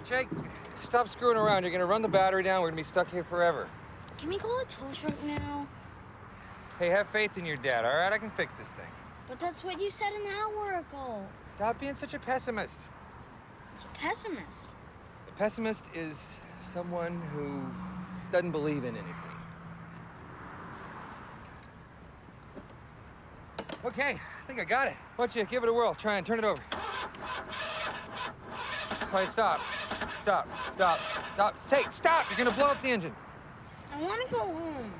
Jake, stop screwing around. You're gonna run the battery down. We're gonna be stuck here forever. Can we call a tow truck now? Hey, have faith in your dad, all right? I can fix this thing. But that's what you said an hour ago. Stop being such a pessimist. It's a pessimist. A pessimist is someone who doesn't believe in anything. Okay, I think I got it. Why don't you give it a whirl? Try and turn it over. All right, stop. Stop. Stop. Stop. Stop! You're gonna blow up the engine. I want to go home.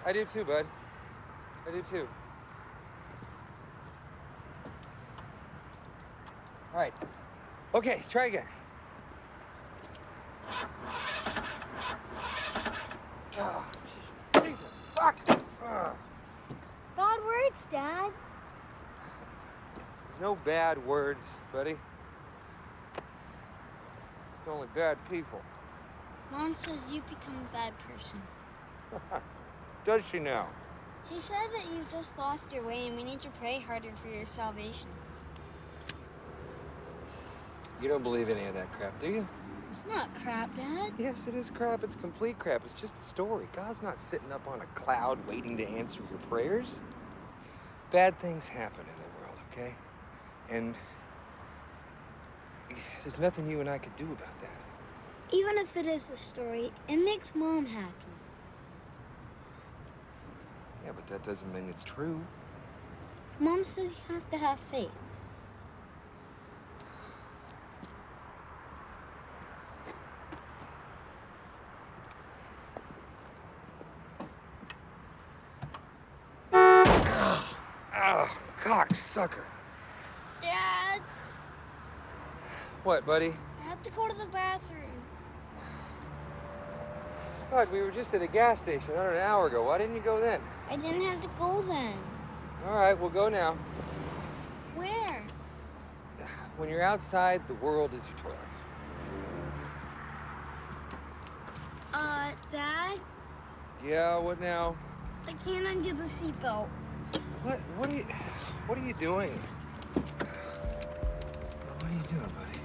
I do too, bud. I do too. All right. Okay, try again. Oh, Jesus. Fuck! Bad words, Dad. There's no bad words, buddy. It's only bad people. Mom says you've become a bad person. Does she now? She said that you've just lost your way and we need to pray harder for your salvation. You don't believe any of that crap, do you? It's not crap, Dad. Yes, it is crap. It's complete crap. It's just a story. God's not sitting up on a cloud waiting to answer your prayers. Bad things happen in the world, okay? And there's nothing you and I could do about that. Even if it is a story, it makes Mom happy. Yeah, but that doesn't mean it's true. Mom says you have to have faith. Oh, cocksucker. Dad! What, buddy? I have to go to the bathroom. Bud, we were just at a gas station under an hour ago. Why didn't you go then? I didn't have to go then. All right, we'll go now. Where? When you're outside, the world is your toilet. Dad? Yeah, what now? I can't undo the seatbelt. What are you doing? What are you doing, buddy?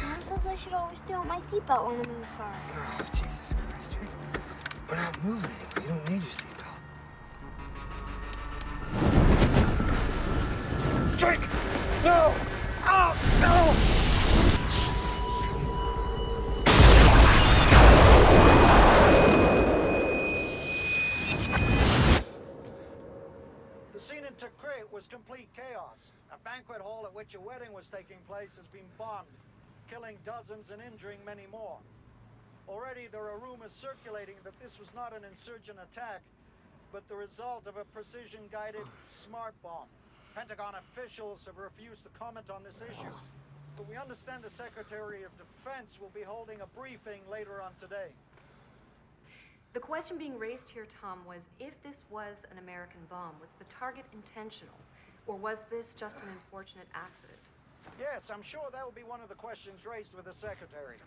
Mom says I should always do my seatbelt when I'm in the car. Oh, Jesus Christ. We're not moving anymore. You don't need your seatbelt. Jake! No! Oh, no! Was complete chaos. A banquet hall at which a wedding was taking place has been bombed, killing dozens and injuring many more. Already there are rumors circulating that this was not an insurgent attack, but the result of a precision-guided smart bomb. Pentagon officials have refused to comment on this issue, but we understand the Secretary of Defense will be holding a briefing later on today. The question being raised here, Tom, was if this was an American bomb, was the target intentional, or was this just an unfortunate accident? Yes, I'm sure that will be one of the questions raised with the Secretary.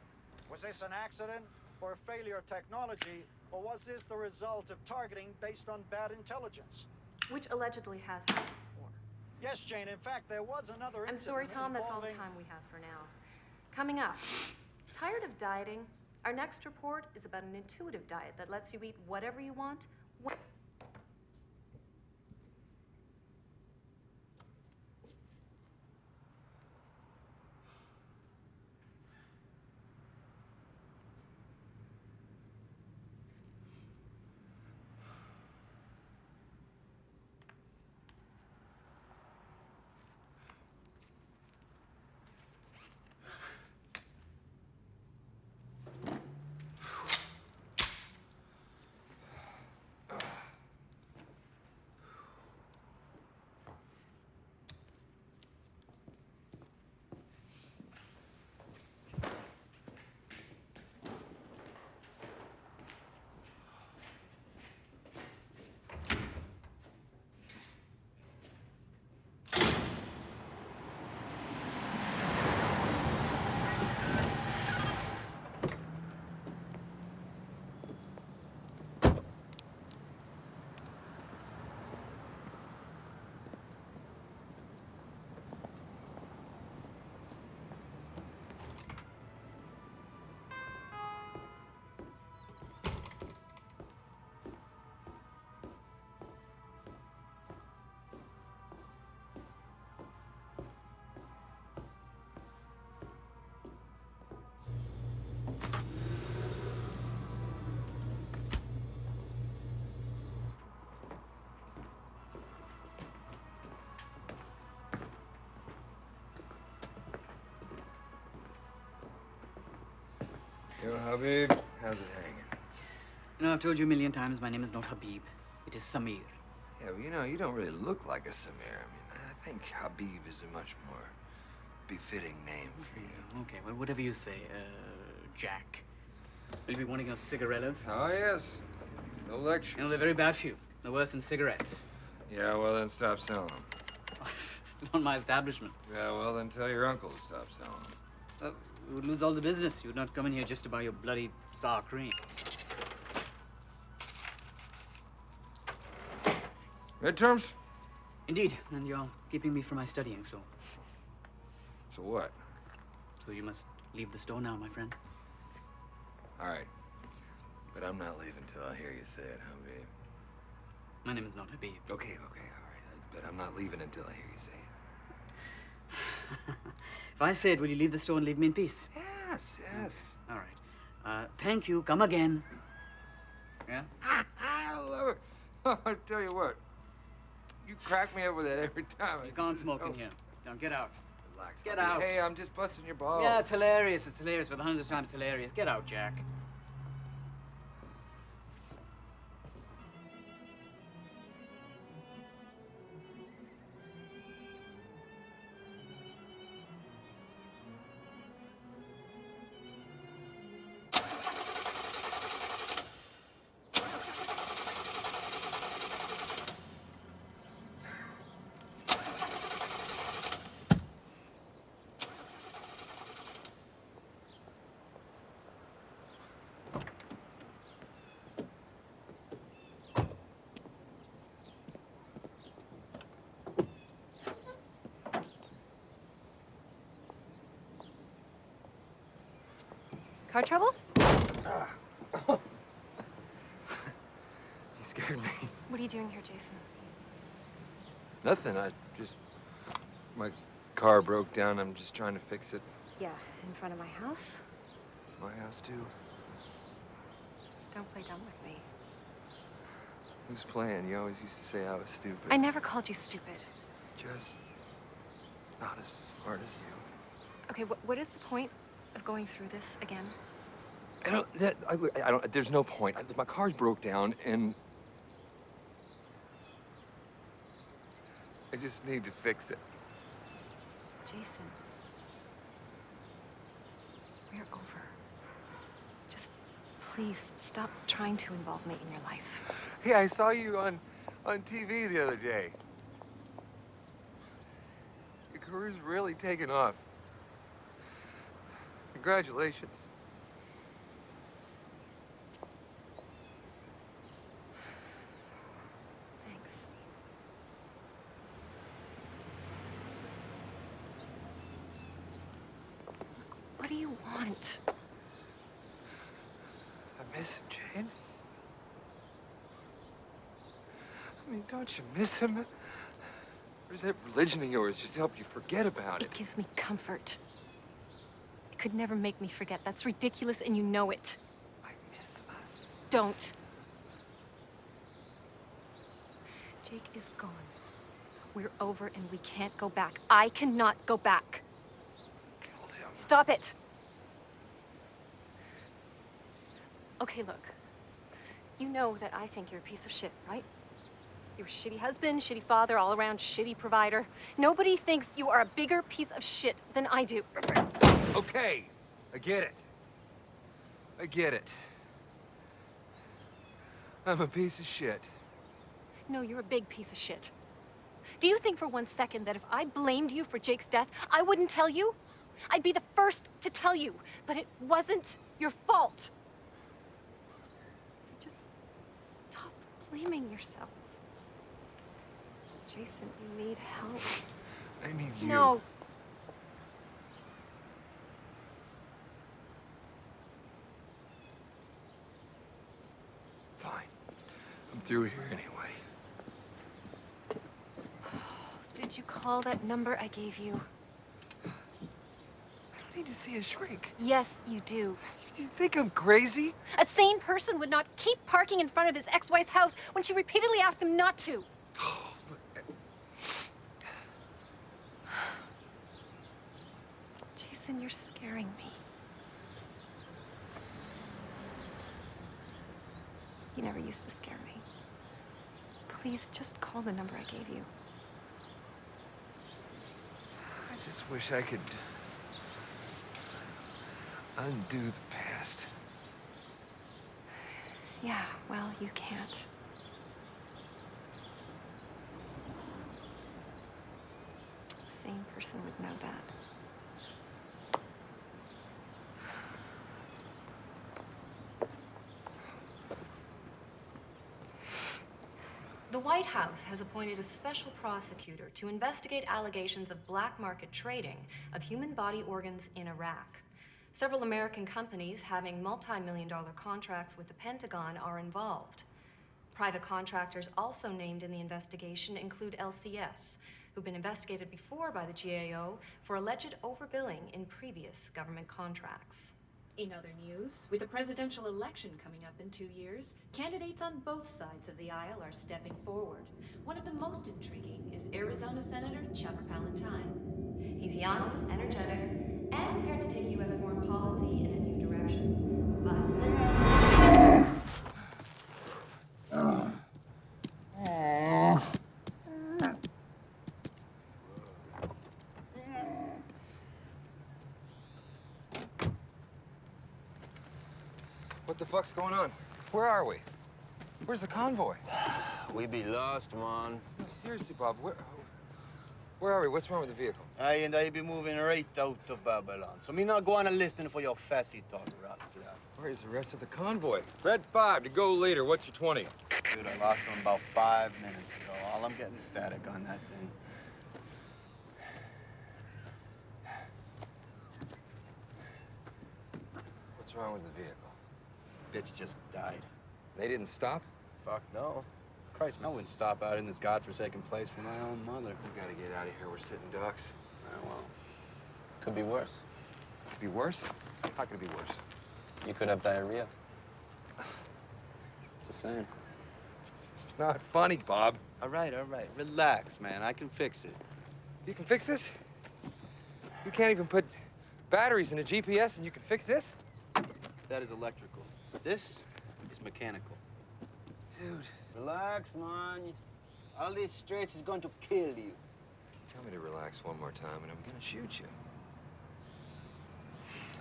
Was this an accident, or a failure of technology, or was this the result of targeting based on bad intelligence? Which allegedly has happened before. Yes, Jane, in fact, there was another incident. I'm sorry, Tom, that's all the time we have for now. Coming up, tired of dieting? Our next report is about an intuitive diet that lets you eat whatever you want, when... Yo, Habib, how's it hanging? You know, I've told you a million times my name is not Habib. It is Samir. Yeah, well, you know, you don't really look like a Samir. I mean, I think Habib is a much more befitting name for you. Okay, well, whatever you say. Jack. Will you be wanting those cigarettos? Oh, yes. No lectures. You know, they're very bad for you. They're worse than cigarettes. Yeah, well, then stop selling them. It's not my establishment. Yeah, well, then tell your uncle to stop selling them. We would lose all the business. You would not come in here just to buy your bloody sour cream. Midterms? Indeed, and you're keeping me from my studying, so So what? you must leave the store now, my friend. All right. But I'm not leaving till I hear you say it, Habib. My name is not Habib. Okay, all right. But I'm not leaving until I hear you say it. If I say it, will you leave the store and leave me in peace? Yes. All right. Thank you. Come again. Yeah? I love it. I tell you what. You crack me up with that every time. You can't smoke in here. Now get out. Relax. Get Habib. out. Hey, I'm just busting your balls. Yeah, it's hilarious. It's hilarious for the 100th time. It's hilarious. Get out, Jack. Car trouble? You scared me. What are you doing here, Jason? Nothing. My car broke down. I'm just trying to fix it. Yeah, in front of my house? It's my house, too. Don't play dumb with me. Who's playing? You always used to say I was stupid. I never called you stupid. Just not as smart as you. Okay, what is the point of going through this again? I don't, there's no point. My car's broke down, and I just need to fix it. Jason, we're over. Just please stop trying to involve me in your life. Hey, I saw you on TV the other day. Your career's really taken off. Congratulations. Thanks. What do you want? I miss him, Jane. I mean, don't you miss him? Or is that religion of yours just to help you forget about it? It gives me comfort. It could never make me forget. That's ridiculous, and you know it. I miss us. Don't. Jake is gone. We're over, and we can't go back. I cannot go back. Killed him. Stop it. Okay, look. You know that I think you're a piece of shit, right? You're a shitty husband, shitty father, all-around shitty provider. Nobody thinks you are a bigger piece of shit than I do. Okay, I get it. I get it. I'm a piece of shit. No, you're a big piece of shit. Do you think for 1 second that if I blamed you for Jake's death, I wouldn't tell you? I'd be the first to tell you, but it wasn't your fault. So just stop blaming yourself. Jason, you need help. I need you. No. Fine. I'm through here anyway. Did you call that number I gave you? I don't need to see a shrink. Yes, you do. You think I'm crazy? A sane person would not keep parking in front of his ex-wife's house when she repeatedly asked him not to. Jason, you're scaring me. He never used to scare me. Please, just call the number I gave you. I just wish I could undo the past. Yeah, well, you can't. A sane person would know that. The White House has appointed a special prosecutor to investigate allegations of black market trading of human body organs in Iraq. Several American companies having multi-million-dollar contracts with the Pentagon are involved. Private contractors also named in the investigation include LCS, who've been investigated before by the GAO for alleged overbilling in previous government contracts. In other news, with the presidential election coming up in 2 years, candidates on both sides of the aisle are stepping forward. One of the most intriguing is Arizona Senator Chopper Palantine. He's young, energetic, and prepared to take U.S. foreign policy in a new direction. But What the fuck's going on? Where are we? Where's the convoy? We be lost, man. No, seriously, Bob, where are we? What's wrong with the vehicle? I be moving right out of Babylon. So me not go on a listening for your fussy talk, rascal. Where's the rest of the convoy? Red 5 to go later. What's your 20? Dude, I lost him about 5 minutes ago. All I'm getting is static on that thing. What's wrong with the vehicle? Bitch just died. They didn't stop? Fuck no. Christ, I wouldn't stop out in this godforsaken place for my own mother. We gotta get out of here. We're sitting ducks. Well, could be worse. Could be worse? How could it be worse? You could have diarrhea. Just saying. It's not funny, Bob. All right. Relax, man. I can fix it. You can fix this? You can't even put batteries in a GPS and you can fix this? That is electrical. This is mechanical. Dude. Relax, man. All this stress is going to kill you. Tell me to relax one more time and I'm gonna shoot you.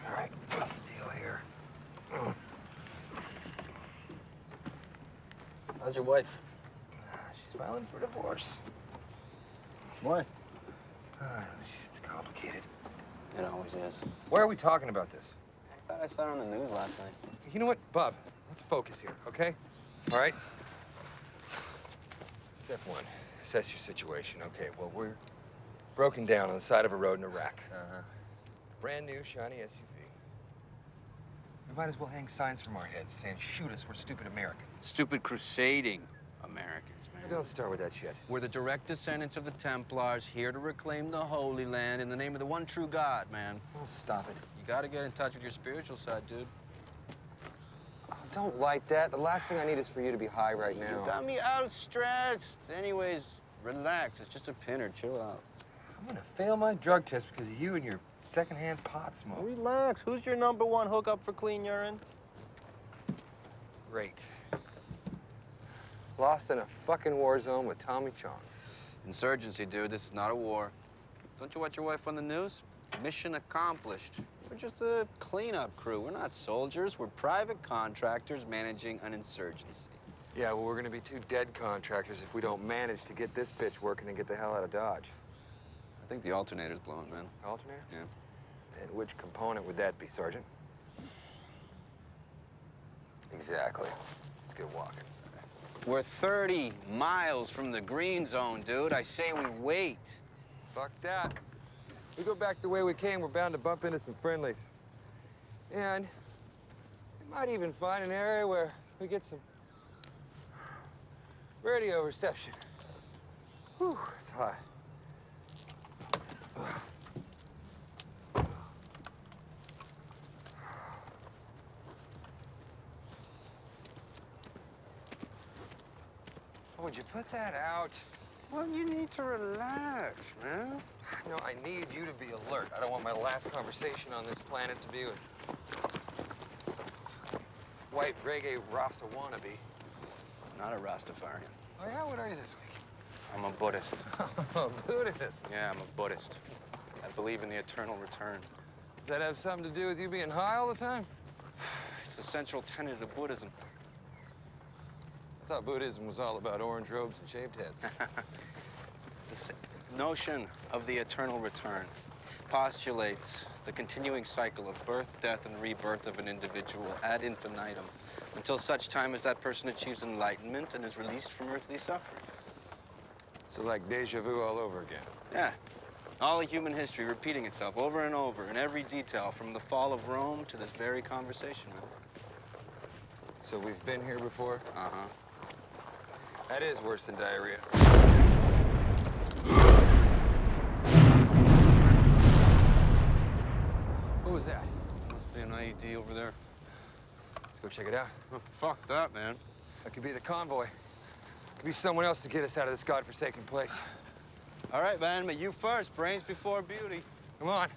All right, what's the deal here? How's your wife? She's filing for divorce. Why? It's complicated. It always is. Why are we talking about this? I thought I saw it on the news last night. You know what, Bob? Let's focus here, okay? All right? Step 1, assess your situation. Okay, well, we're broken down on the side of a road in Iraq. Brand new, shiny SUV. We might as well hang signs from our heads saying, shoot us, we're stupid Americans. Stupid crusading Americans, man. Don't start with that shit. We're the direct descendants of the Templars, here to reclaim the Holy Land in the name of the one true God, man. Oh, stop it. You gotta get in touch with your spiritual side, dude. I don't like that. The last thing I need is for you to be high right now. You got me out stressed. Anyways, relax. It's just a pinner. Chill out. I'm gonna fail my drug test because of you and your secondhand pot smoke. Relax. Who's your #1 hookup for clean urine? Great. Lost in a fucking war zone with Tommy Chong. Insurgency, dude. This is not a war. Don't you watch your wife on the news? Mission accomplished. We're just a cleanup crew. We're not soldiers. We're private contractors managing an insurgency. Yeah, well, we're gonna be 2 dead contractors if we don't manage to get this bitch working and get the hell out of Dodge. I think the alternator's blowing, man. Alternator? Yeah. And which component would that be, Sergeant? Exactly. Let's get walking. We're 30 miles from the green zone, dude. I say we wait. Fuck that. We go back the way we came, we're bound to bump into some friendlies. And we might even find an area where we get some radio reception. Whew, it's hot. Would you put that out? Well, you need to relax, man. No, I need you to be alert. I don't want my last conversation on this planet to be with some white reggae Rasta wannabe. not a Rastafarian. Oh, yeah? What are you this week? I'm a Buddhist. Oh, Buddhist. Yeah, I'm a Buddhist. I believe in the eternal return. Does that have something to do with you being high all the time? It's a central tenet of Buddhism. I thought Buddhism was all about orange robes and shaved heads. This notion of the eternal return postulates the continuing cycle of birth, death, and rebirth of an individual ad infinitum until such time as that person achieves enlightenment and is released from earthly suffering. So like deja vu all over again. Yeah. All of human history repeating itself over and over in every detail from the fall of Rome to this very conversation, man. So we've been here before? Uh-huh. That is worse than diarrhea. What was that? Must be an IED over there. Let's go check it out. Oh, fuck that, man. That could be the convoy. Could be someone else to get us out of this godforsaken place. All right, man, but you first. Brains before beauty. Come on.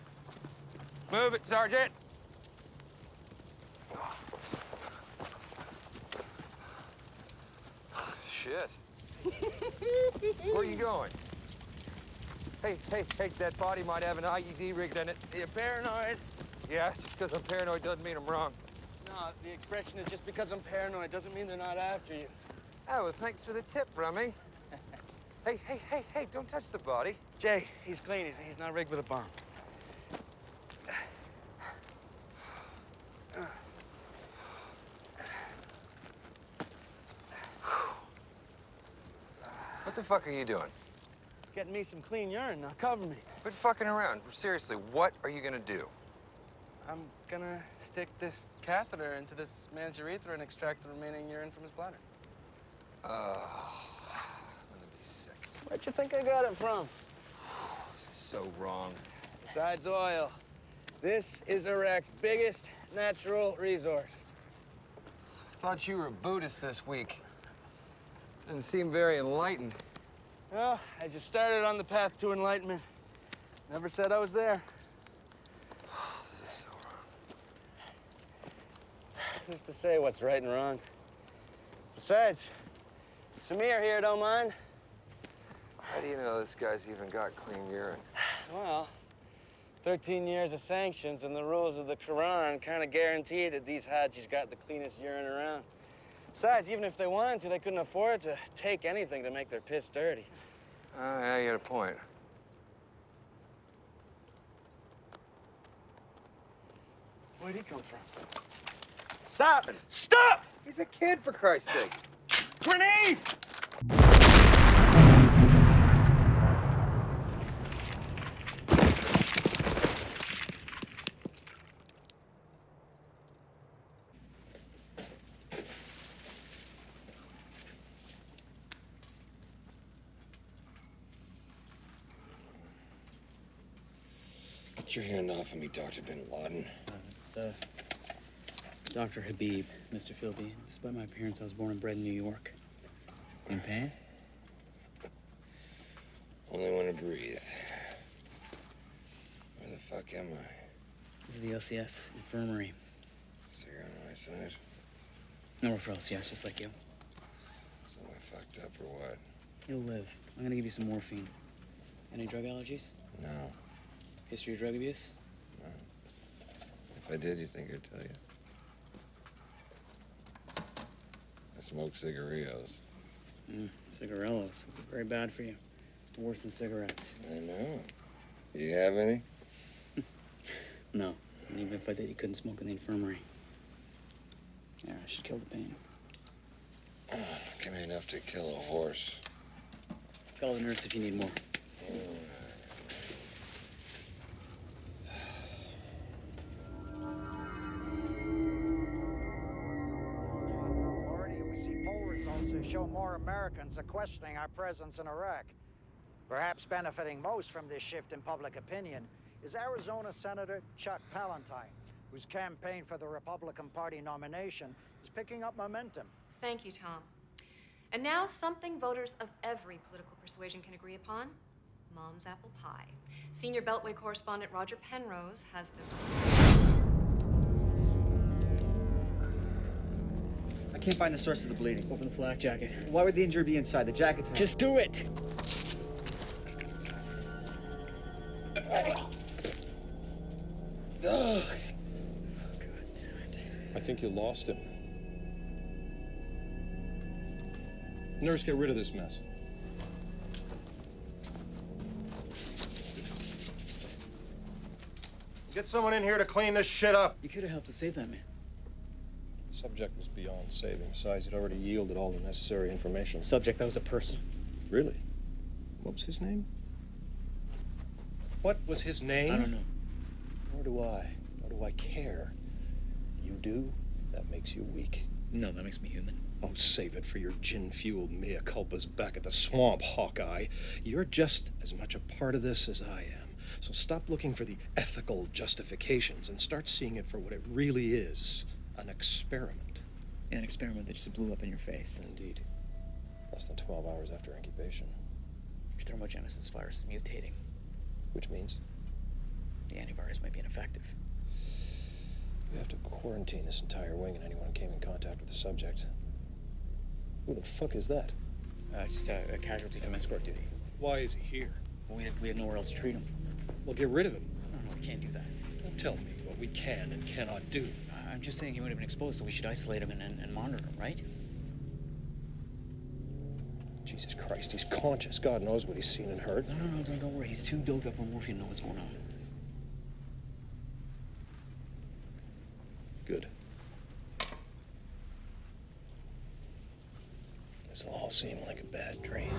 Move it, Sergeant. Shit. Where are you going? Hey, that body might have an IED rigged in it. Are you paranoid? Yeah, just because I'm paranoid doesn't mean I'm wrong. No, the expression is just because I'm paranoid doesn't mean they're not after you. Oh, well, thanks for the tip, Rummy. Hey, don't touch the body. Jay, he's clean. He's not rigged with a bomb. What the fuck are you doing? Getting me some clean urine. Now cover me. Quit fucking around. Seriously, what are you gonna do? I'm gonna stick this catheter into this man's urethra and extract the remaining urine from his bladder. I'm gonna be sick. Where'd you think I got it from? This is so wrong. Besides oil, this is Iraq's biggest natural resource. Thought you were a Buddhist this week. Didn't seem very enlightened. Well, I just started on the path to enlightenment. Never said I was there. This is so wrong. Who's to say what's right and wrong? Besides, Samir here don't mind. How do you know this guy's even got clean urine? Well, 13 years of sanctions and the rules of the Quran kind of guarantee that these Hajis got the cleanest urine around. Besides, even if they wanted to, they couldn't afford to take anything to make their piss dirty. Yeah, you got a point. Where'd he come from? Stop! Stop! He's a kid, for Christ's sake. Grenade! Get your hand off of me, Dr. Bin Laden. It's, Dr. Habib, Mr. Philby. Despite my appearance, I was born and bred in New York. In pain? Only want to breathe. Where the fuck am I? This is the LCS infirmary. So you're on my side? No work for LCS, just like you. So am I fucked up or what? You'll live. I'm gonna give you some morphine. Any drug allergies? No. History of drug abuse? No. If I did, you think I'd tell you? I smoke cigarillos. Cigarillos. It's very bad for you. Worse than cigarettes. I know. You have any? No. And even if I did, you couldn't smoke in the infirmary. Yeah, I should kill the pain. Give me enough to kill a horse. Call the nurse if you need more. Already, we see poll results that show more Americans are questioning our presence in Iraq. Perhaps benefiting most from this shift in public opinion is Arizona Senator Chuck Palahniuk, whose campaign for the Republican Party nomination is picking up momentum. Thank you, Tom. And now something voters of every political persuasion can agree upon: mom's apple pie. Senior Beltway correspondent Roger Penrose has this. I can't find the source of the bleeding. Open the flak jacket. Why would the injury be inside? The jacket's... Just do it! Ugh. I think you lost him. Nurse, get rid of this mess. Get someone in here to clean this shit up. You could have helped to save that man. The subject was beyond saving. Besides, he'd already yielded all the necessary information. Subject, that was a person. Really? What was his name? What was his name? I don't know. Nor do I. Nor do I care. You do? That makes you weak. No, that makes me human. Oh, save it for your gin-fueled mea culpas back at the swamp, Hawkeye. You're just as much a part of this as I am. So stop looking for the ethical justifications and start seeing it for what it really is, an experiment. Yeah, an experiment that just blew up in your face. Indeed. Less than 12 hours after incubation. Your thermogenesis virus is mutating. Which means? The antivirus might be ineffective. We have to quarantine this entire wing and anyone who came in contact with the subject. Who the fuck is that? It's just a casualty from escort duty. Why is he here? Well, we had nowhere else to treat him. Well, get rid of him. No, we can't do that. Don't tell me what we can and cannot do. I'm just saying he would have been exposed, so we should isolate him and monitor him, right? Jesus Christ, he's conscious. God knows what he's seen and heard. No, don't worry. He's too doped up on morphine to know what's going on. Good. This'll all seem like a bad dream.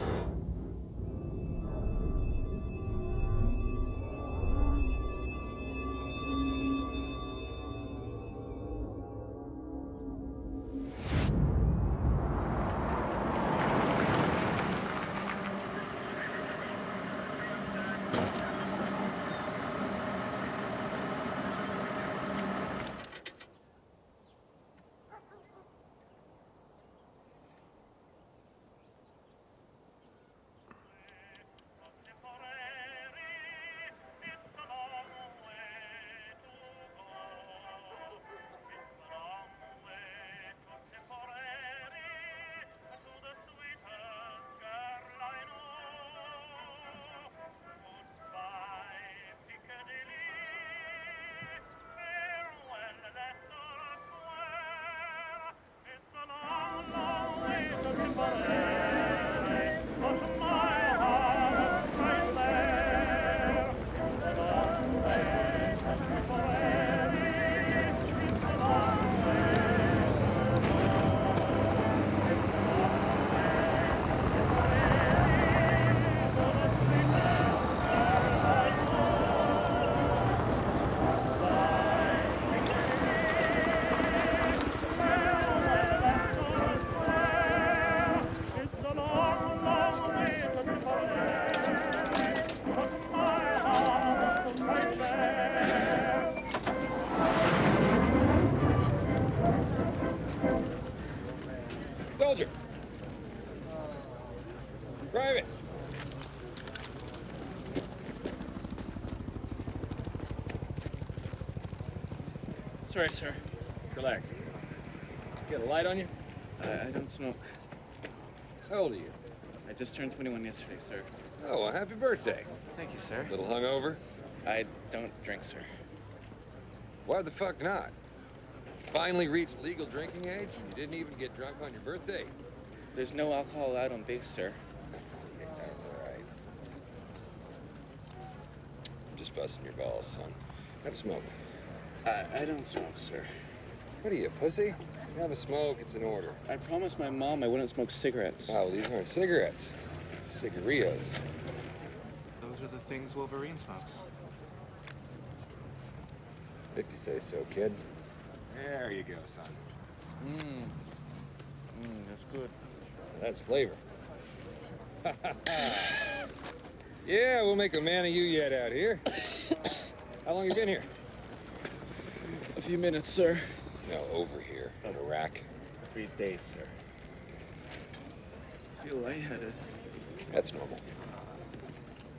Soldier! Private! Sorry, sir. Relax. You got a light on you? I don't smoke. How old are you? I just turned 21 yesterday, sir. Oh, well, happy birthday. Thank you, sir. A little hungover? I don't drink, sir. Why the fuck not? Finally reached legal drinking age and you didn't even get drunk on your birthday? There's no alcohol allowed on base, sir. All right. I'm just busting your balls, son. Have a smoke. I don't smoke, sir. What are you, pussy? Have a smoke, it's in order. I promised my mom I wouldn't smoke cigarettes. Oh, well, these aren't cigarettes. Cigarillos. Those are the things Wolverine smokes. If you say so, kid. There you go, son. That's good. That's flavor. Yeah, we'll make a man of you yet out here. How long you been here? A few minutes, sir. No, over here, in Iraq. 3 days, sir. I feel lightheaded. That's normal.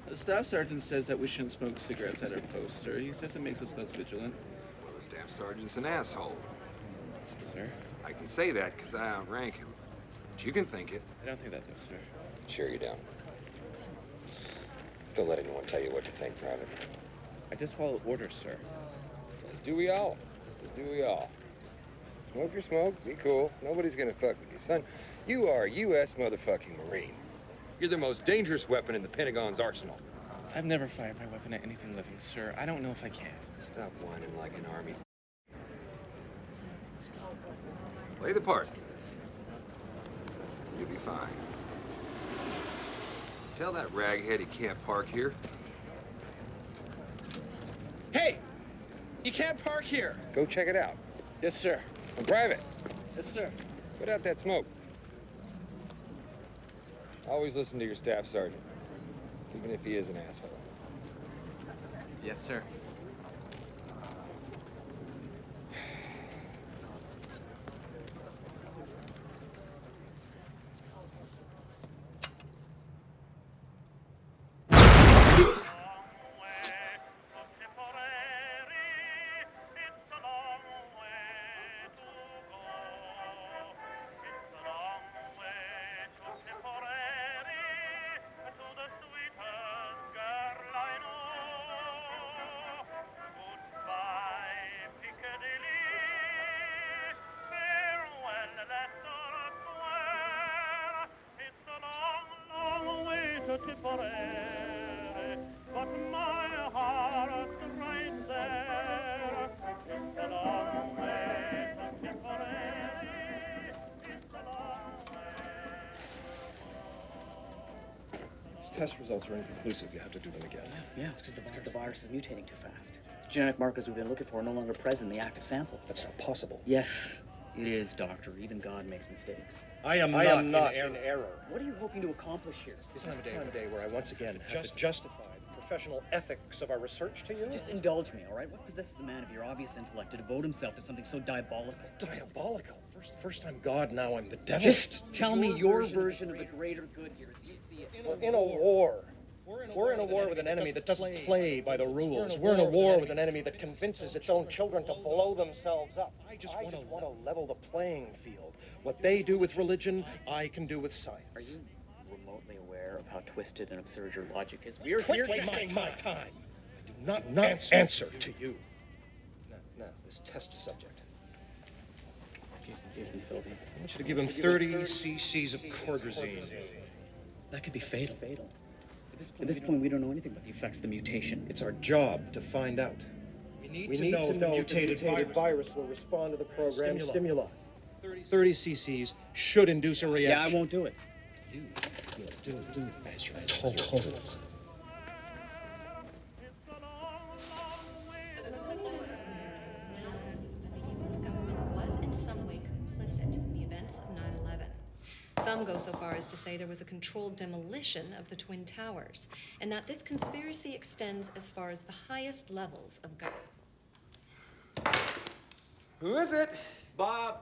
The staff sergeant says that we shouldn't smoke cigarettes at our post, sir. He says it makes us less vigilant. Well, the staff sergeant's an asshole. Sir? I can say that because I outrank him. But you can think it. I don't think that, though, sir. Sure you don't. Don't let anyone tell you what to think, Private. I just follow orders, sir. As do we all. As do we all. Smoke your smoke, be cool. Nobody's gonna fuck with you, son. You are a U.S. motherfucking Marine. You're the most dangerous weapon in the Pentagon's arsenal. I've never fired my weapon at anything living, sir. I don't know if I can. Stop whining like an army. Play the part. You'll be fine. Tell that raghead he can't park here. Hey! You can't park here! Go check it out. Yes, sir. And Private, Yes, sir. put out that smoke. Always listen to your staff sergeant, even if he is an asshole. Yes, sir. These test results are inconclusive. You have to do them again. Yeah, it's because the virus is mutating too fast. The genetic markers we've been looking for are no longer present in the active samples. That's not possible. Yes, it is, Doctor. Even God makes mistakes. I am not in error. What are you hoping to accomplish here? This time of day where I once again have to justify the professional ethics of our research to you. Just indulge me, all right? What possesses a man of your obvious intellect to devote himself to something so diabolical? Diabolical. First I'm God, now I'm the devil. Just tell me your version of the greater good here. As you see it. We're in a war. We're in a war with an enemy that doesn't play by the rules. We're in a war with an enemy that convinces its own children to blow themselves up. I just want to level the playing field. What they do with religion, I can do with science. Are you remotely aware of how twisted and absurd your logic is? We're here to my time. I do not answer to you. Now, this test subject. Jason Philby. I want you to give him 30 cc's of cordrazine. That could be fatal. At this point, we don't know anything about the effects of the mutation. It's our job to find out. We need to know if the mutated virus will respond to the program's stimuli. 30 cc's should induce a reaction. Yeah, I won't do it. You will do as you're told. Some go so far as to say there was a controlled demolition of the Twin Towers, and that this conspiracy extends as far as the highest levels of government. Who is it? Bob.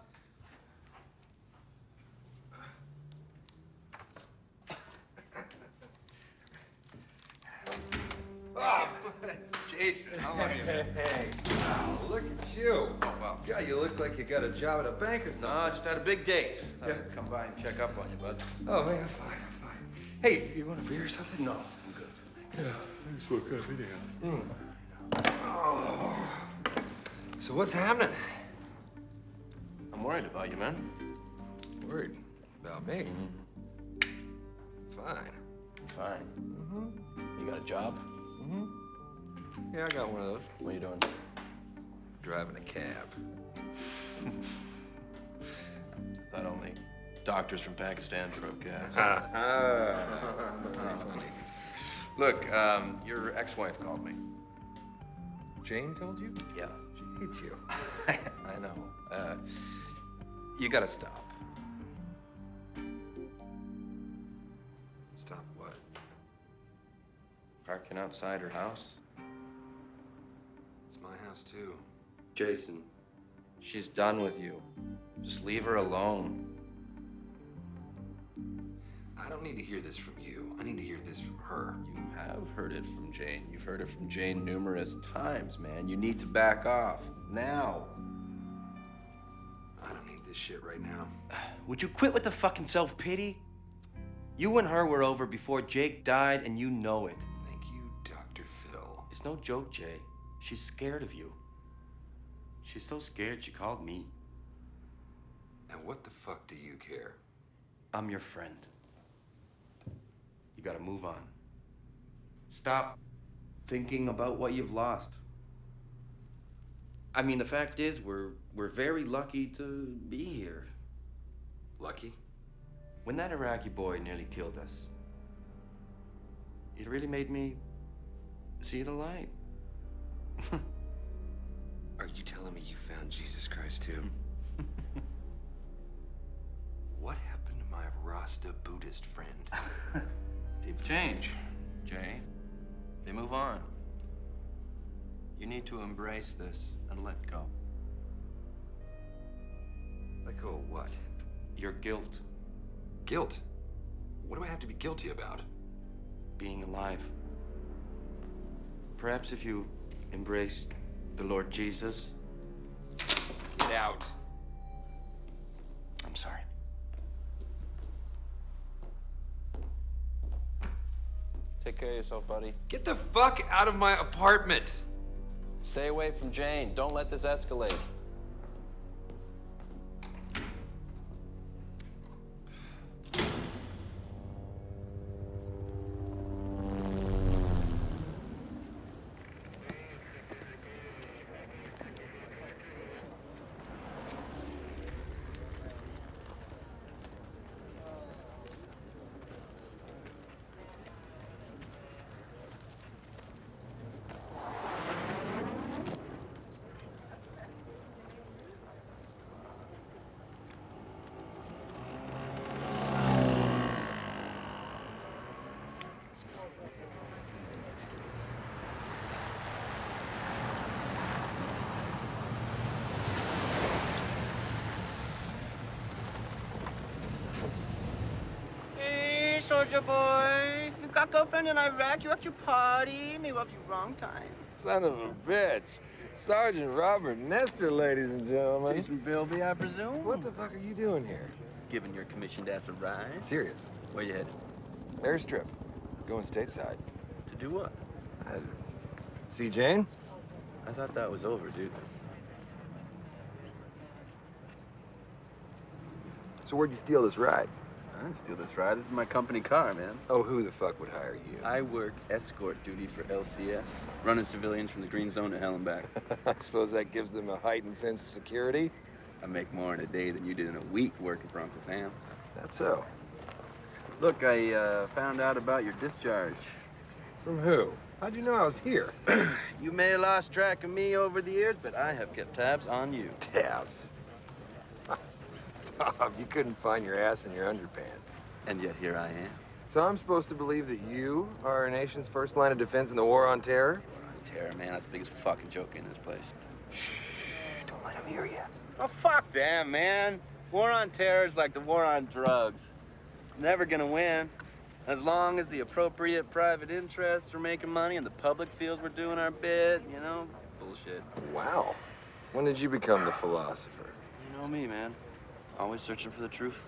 Oh, Jason, how are you? Hey. Wow, look at you. Oh, wow. God, you look like you got a job at a bank or something. No, just had a big date. Thought I'd come by and check up on you, bud. Oh, man, I'm fine. Hey, you want a beer or something? No, I'm good. Yeah, thanks for coming in. Oh. So what's happening? I'm worried about you, man. Worried about me? Fine. Fine. You got a job? Yeah, I got one of those. What are you doing? Driving a cab. Thought only doctors from Pakistan drove cabs. That's pretty funny. Look, your ex-wife called me. Jane called you? Yeah. She hates you. I know. You gotta stop. Stop what? Parking outside her house? It's my house, too. Jason, she's done with you. Just leave her alone. I don't need to hear this from you. I need to hear this from her. You have heard it from Jane. You've heard it from Jane numerous times, man. You need to back off. Now. I don't need this shit right now. Would you quit with the fucking self-pity? You and her were over before Jake died, and you know it. Thank you, Dr. Phil. It's no joke, Jay. She's scared of you. She's so scared she called me. And what the fuck do you care? I'm your friend. You gotta move on. Stop thinking about what you've lost. I mean, the fact is, we're very lucky to be here. Lucky? When that Iraqi boy nearly killed us, it really made me see the light. Are you telling me you found Jesus Christ too? What happened to my Rasta Buddhist friend? People change, Jay. They move on. You need to embrace this and let go. Let go of what? Your guilt. Guilt? What do I have to be guilty about? Being alive. Perhaps if you embraced the Lord Jesus. Get out. I'm sorry. Take care of yourself, buddy. Get the fuck out of my apartment! Stay away from Jane. Don't let this escalate. Soldier boy, you got girlfriend in Iraq, you at your party, maybe off your wrong time. Son of a bitch. Sergeant Robert Nestor, ladies and gentlemen. Jason Bilby, I presume? What the fuck are you doing here? Giving your commissioned ass a ride. Serious? Where you headed? Airstrip. Going stateside. To do what? See Jane? I thought that was over, dude. So where'd you steal this ride? I didn't steal this ride. This is my company car, man. Oh, who the fuck would hire you? I work escort duty for LCS, running civilians from the green zone to hell and back. I suppose that gives them a heightened sense of security? I make more in a day than you did in a week working for Uncle Sam. That's so. Look, I found out about your discharge. From who? How'd you know I was here? You may have lost track of me over the years, but I have kept tabs on you. Tabs? You couldn't find your ass in your underpants. And yet here I am. So I'm supposed to believe that you are our nation's first line of defense in the war on terror? Terror, man, that's the biggest fucking joke in this place. Shh, don't let him hear you. Oh, fuck them, man. War on terror is like the war on drugs. Never gonna win. As long as the appropriate private interests are making money and the public feels we're doing our bit, you know, bullshit. Wow. When did you become the philosopher? You know me, man. Always searching for the truth.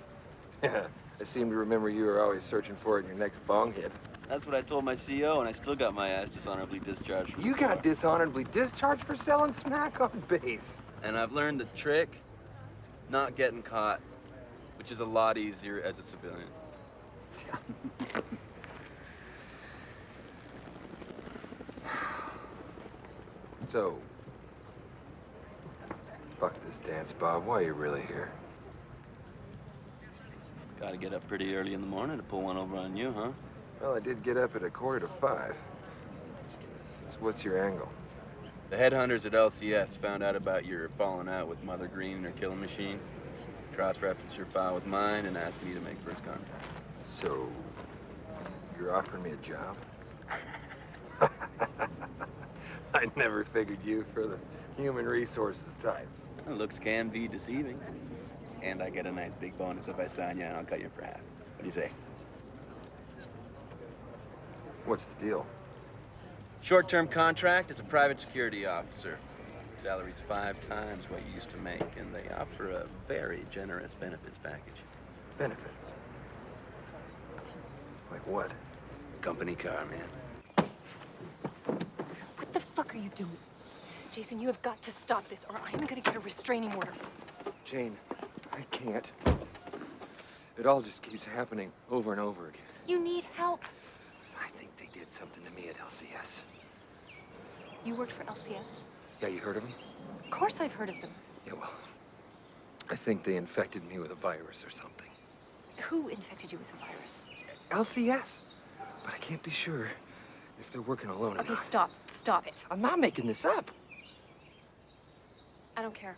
Yeah, I seem to remember you were always searching for it in your next bong hit. That's what I told my CEO, and I still got my ass dishonorably discharged from You the got bar. dishonorably discharged for selling smack on base. And I've learned the trick, not getting caught, which is a lot easier as a civilian. So, fuck this dance, Bob. Why are you really here? Gotta get up pretty early in the morning to pull one over on you, huh? Well, I did get up at 4:45. So what's your angle? The headhunters at LCS found out about your falling out with Mother Green and her killing machine. Cross-referenced your file with mine and asked me to make first contact. So, you're offering me a job? I never figured you for the human resources type. Looks can be deceiving. And I get a nice big bonus if I sign you, and I'll cut you for half. What do you say? What's the deal? Short-term contract as a private security officer. Salary's 5 times what you used to make, and they offer a very generous benefits package. Benefits? Like what? Company car, man. What the fuck are you doing? Jason, you have got to stop this, or I am gonna get a restraining order. Jane, I can't. It all just keeps happening over and over again. You need help. I think they did something to me at LCS. You worked for LCS? Yeah, you heard of them? Of course I've heard of them. Yeah, well, I think they infected me with a virus or something. Who infected you with a virus? LCS. But I can't be sure if they're working alone or Okay, not. stop. Stop it. I'm not making this up. I don't care.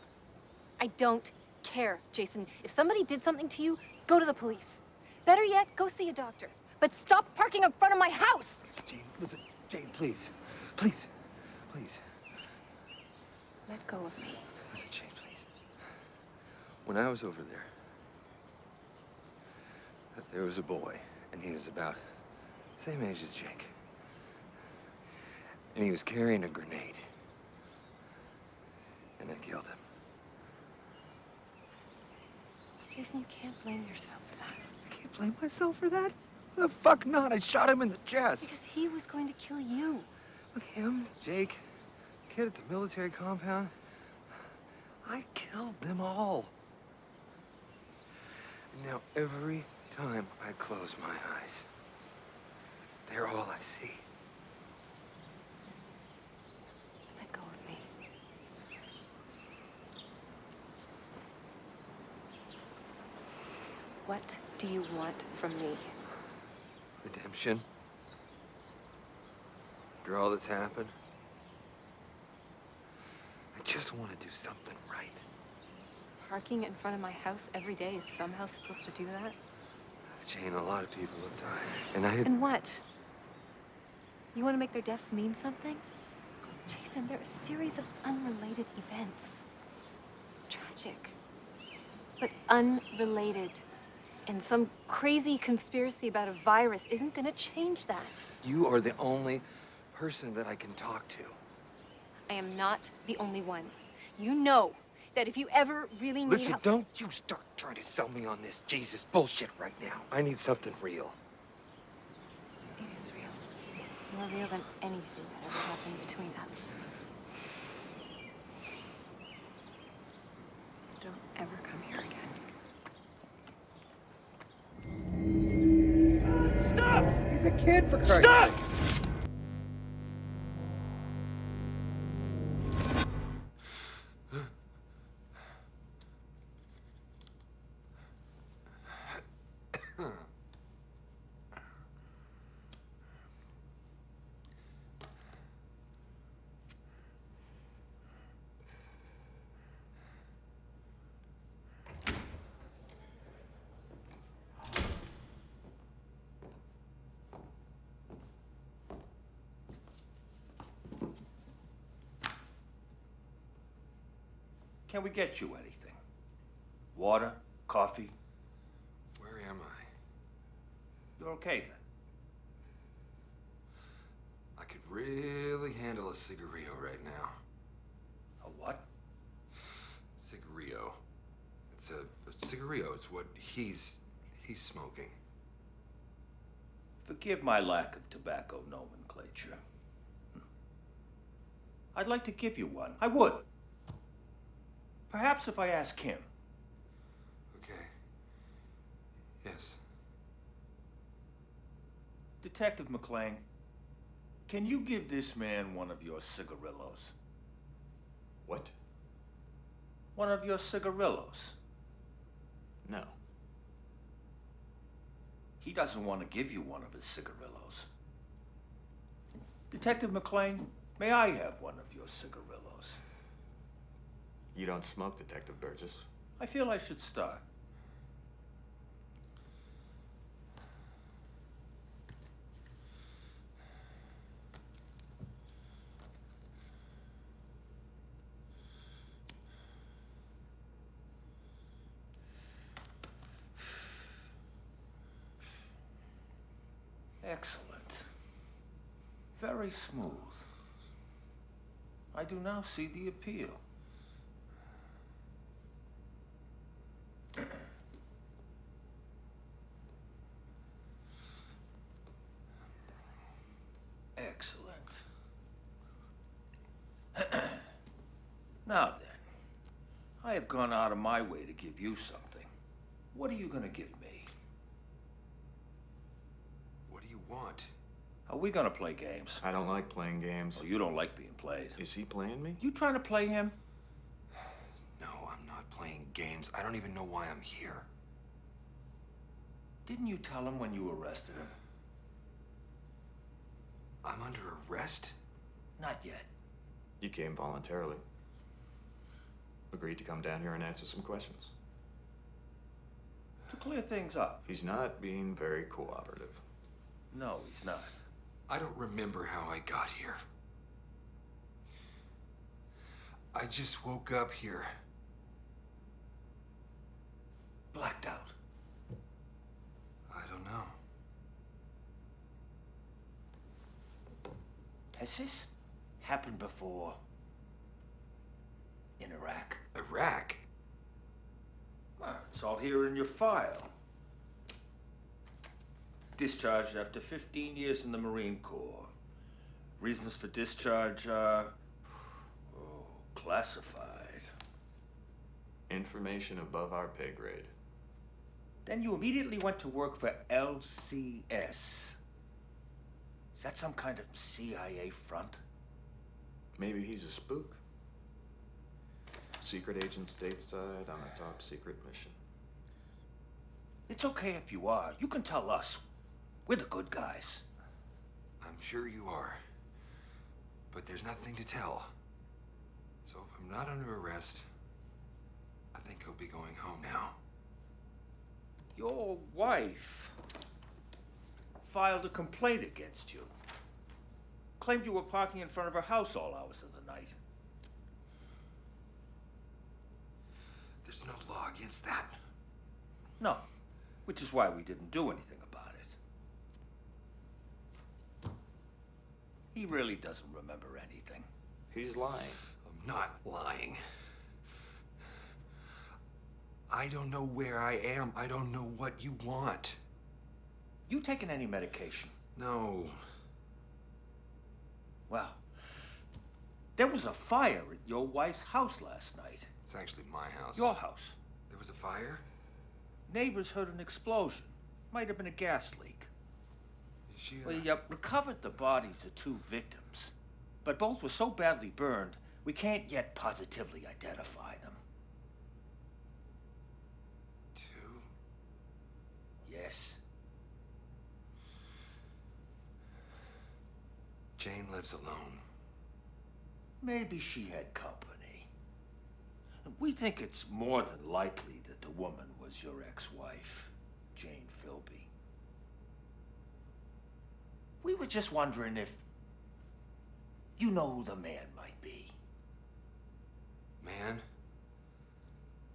I don't care, Jason. If somebody did something to you, go to the police. Better yet, go see a doctor. But stop parking in front of my house! Jane, listen. Jane, please. Please. Please. Let go of me. Listen, Jane, please. When I was over there was a boy, and he was about the same age as Jake. And he was carrying a grenade. And I killed him. Jason, you can't blame yourself for that. I can't blame myself for that. The fuck not? I shot him in the chest. Because he was going to kill you. Look, him, Jake, kid at the military compound. I killed them all. And now every time I close my eyes, they're all I see. Let go of me. What do you want from me? Redemption. After all that's happened, I just want to do something right. Parking in front of my house every day is somehow supposed to do that? Jane, a lot of people have died, and I didn't... And what? You want to make their deaths mean something? Jason, they're a series of unrelated events. Tragic, but unrelated. And some crazy conspiracy about a virus isn't gonna change that. You are the only person that I can talk to. I am not the only one. You know that if you ever really need Listen, help... don't you start trying to sell me on this Jesus bullshit right now. I need something real. It is real. More real than anything that ever happened between us. Don't ever come here again. Stop! He's a kid, for Christ's sake. Can we get you anything? Water? Coffee? Where am I? You're okay then? I could really handle a cigarillo right now. A what? Cigarillo. It's a cigarillo. It's what he's smoking. Forgive my lack of tobacco nomenclature. I'd like to give you one. I would. Perhaps if I ask him. Okay. Yes. Detective McLean, can you give this man one of your cigarillos? What? One of your cigarillos. No. He doesn't want to give you one of his cigarillos. Detective McLean, may I have one of your cigarillos? You don't smoke, Detective Burgess. I feel I should start. Excellent. Very smooth. I do now see the appeal. Excellent. Now then, I have gone out of my way to give you something. What are you gonna give me? What do you want? Are we gonna play games? I don't like playing games. Oh, you don't like being played. Is he playing me? You trying to play him? No, I'm not playing games. I don't even know why I'm here. Didn't you tell him when you arrested him? I'm under arrest? Not yet. You came voluntarily. Agreed to come down here and answer some questions. To clear things up. He's not being very cooperative. No, he's not. I don't remember how I got here. I just woke up here. Blacked out. I don't know. Has this happened before? In Iraq? Iraq? Well, it's all here in your file. Discharged after 15 years in the Marine Corps. Reasons for discharge are... classified. Information above our pay grade. Then you immediately went to work for LCS. Is that some kind of CIA front? Maybe he's a spook. Secret agent stateside on a top secret mission. It's okay if you are. You can tell us. We're the good guys. I'm sure you are. But there's nothing to tell. So if I'm not under arrest, I think he'll be going home now. Your wife filed a complaint against you. Claimed you were parking in front of her house all hours of the night. There's no law against that. No, which is why we didn't do anything about it. He really doesn't remember anything. He's lying. I'm not lying. I don't know where I am. I don't know what you want. You taking any medication? No. Well, there was a fire at your wife's house last night. It's actually my house. Your house. There was a fire? Neighbors heard an explosion. Might have been a gas leak. She, We recovered the bodies of 2 victims, but both were so badly burned, we can't yet positively identify them. 2? Yes. Jane lives alone. Maybe she had company. We think it's more than likely that the woman was your ex-wife, Jane Philby. We were just wondering if you know who the man might be. Man?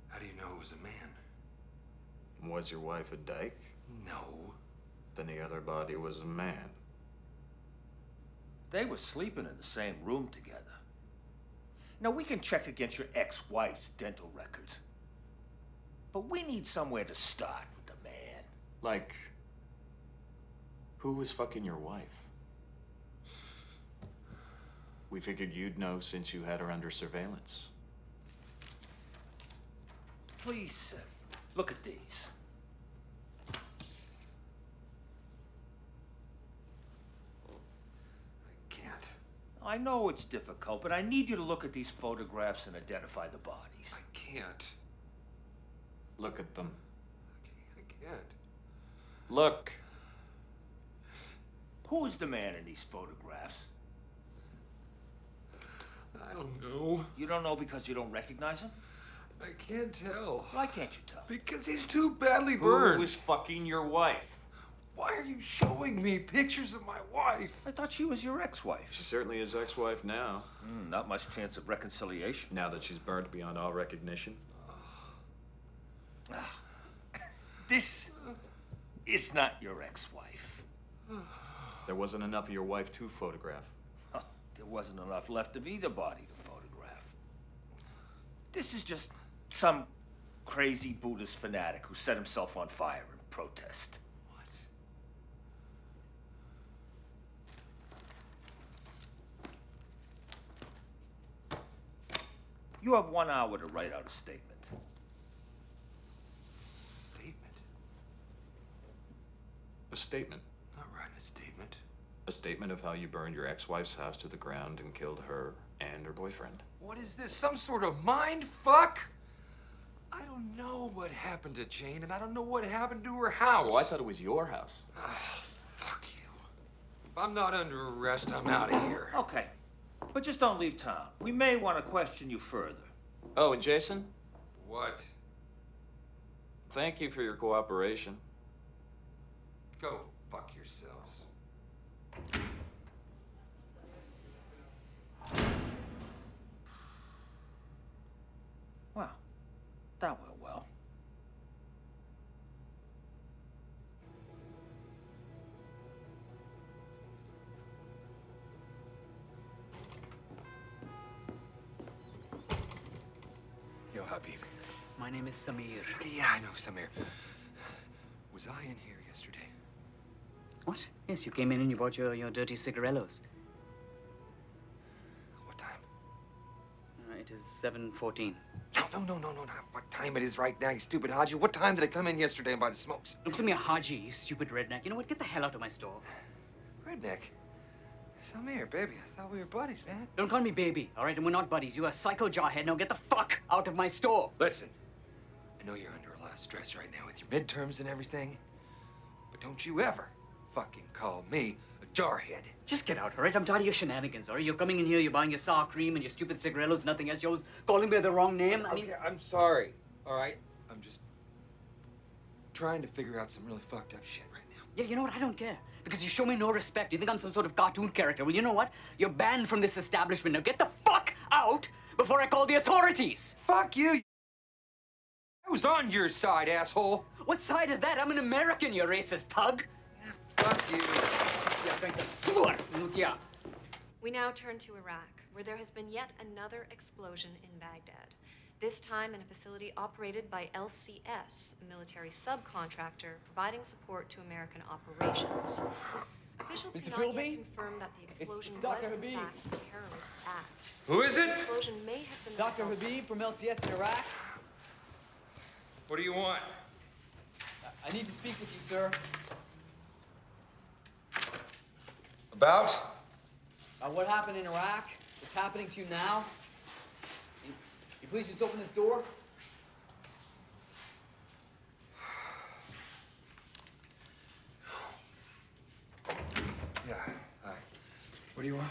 How do you know it was a man? Was your wife a dyke? No. Then the other body was a man. They were sleeping in the same room together. Now, we can check against your ex-wife's dental records. But we need somewhere to start with the man. Like, who was fucking your wife? We figured you'd know since you had her under surveillance. Please, look at these. Can't. I know it's difficult, but I need you to look at these photographs and identify the bodies. I can't. Look at them. I can't. Look. Who is the man in these photographs? I don't know. You don't know because you don't recognize him? I can't tell. Why can't you tell? Because he's too badly burned. Who was fucking your wife? Why are you showing me pictures of my wife? I thought she was your ex-wife. She's certainly his ex-wife now. Not much chance of reconciliation. Now that she's burnt beyond all recognition. This is not your ex-wife. There wasn't enough of your wife to photograph. there wasn't enough left of either body to photograph. This is just some crazy Buddhist fanatic who set himself on fire in protest. You have 1 hour to write out a statement. A statement? Not writing a statement. A statement of how you burned your ex-wife's house to the ground and killed her and her boyfriend. What is this, some sort of mind fuck? I don't know what happened to Jane, and I don't know what happened to her house. Oh, I thought it was your house. Oh, fuck you. If I'm not under arrest, I'm out of here. Okay, but just don't leave town. We may want to question you further. Oh, and Jason? What? Thank you for your cooperation. Go fuck yourselves. Well, that went well. Yo, Habib. My name is Samir. Okay, yeah, I know, Samir. Was I in here yesterday? What? Yes, you came in and you bought your dirty cigarellos. What time? It is 7:14. No, not what time it is right now, you stupid Haji. What time did I come in yesterday and buy the smokes? Don't call me a Haji, you stupid redneck. You know what? Get the hell out of my store. Redneck? Samir, baby, I thought we were buddies, man. Don't call me baby, all right? And we're not buddies. You're a psycho jawhead. Now get the fuck out of my store. Listen, I know you're under a lot of stress right now with your midterms and everything, but don't you ever fucking call me a jarhead. Just get out, all right? I'm tired of your shenanigans, all right? You're coming in here, you're buying your sour cream and your stupid cigarellos, nothing else. You're calling me the wrong name. I mean... Okay, I'm sorry, all right? I'm just trying to figure out some really fucked up shit right now. Yeah, you know what? I don't care. Because you show me no respect. You think I'm some sort of cartoon character. Well, you know what? You're banned from this establishment. Now get the fuck out before I call the authorities. Fuck you! I was on your side, asshole. What side is that? I'm an American, you racist thug. Fuck you. We now turn to Iraq, where there has been yet another explosion in Baghdad. This time in a facility operated by LCS, a military subcontractor providing support to American operations. Officials do not yet confirm that the explosion was Dr. in Habib. fact a terrorist act. Who is it? The explosion may have been Dr. Habib from LCS in Iraq. What do you want? I need to speak with you, sir. About? What happened in Iraq? What's happening to you now? You please just open this door? Yeah, hi. What do you want?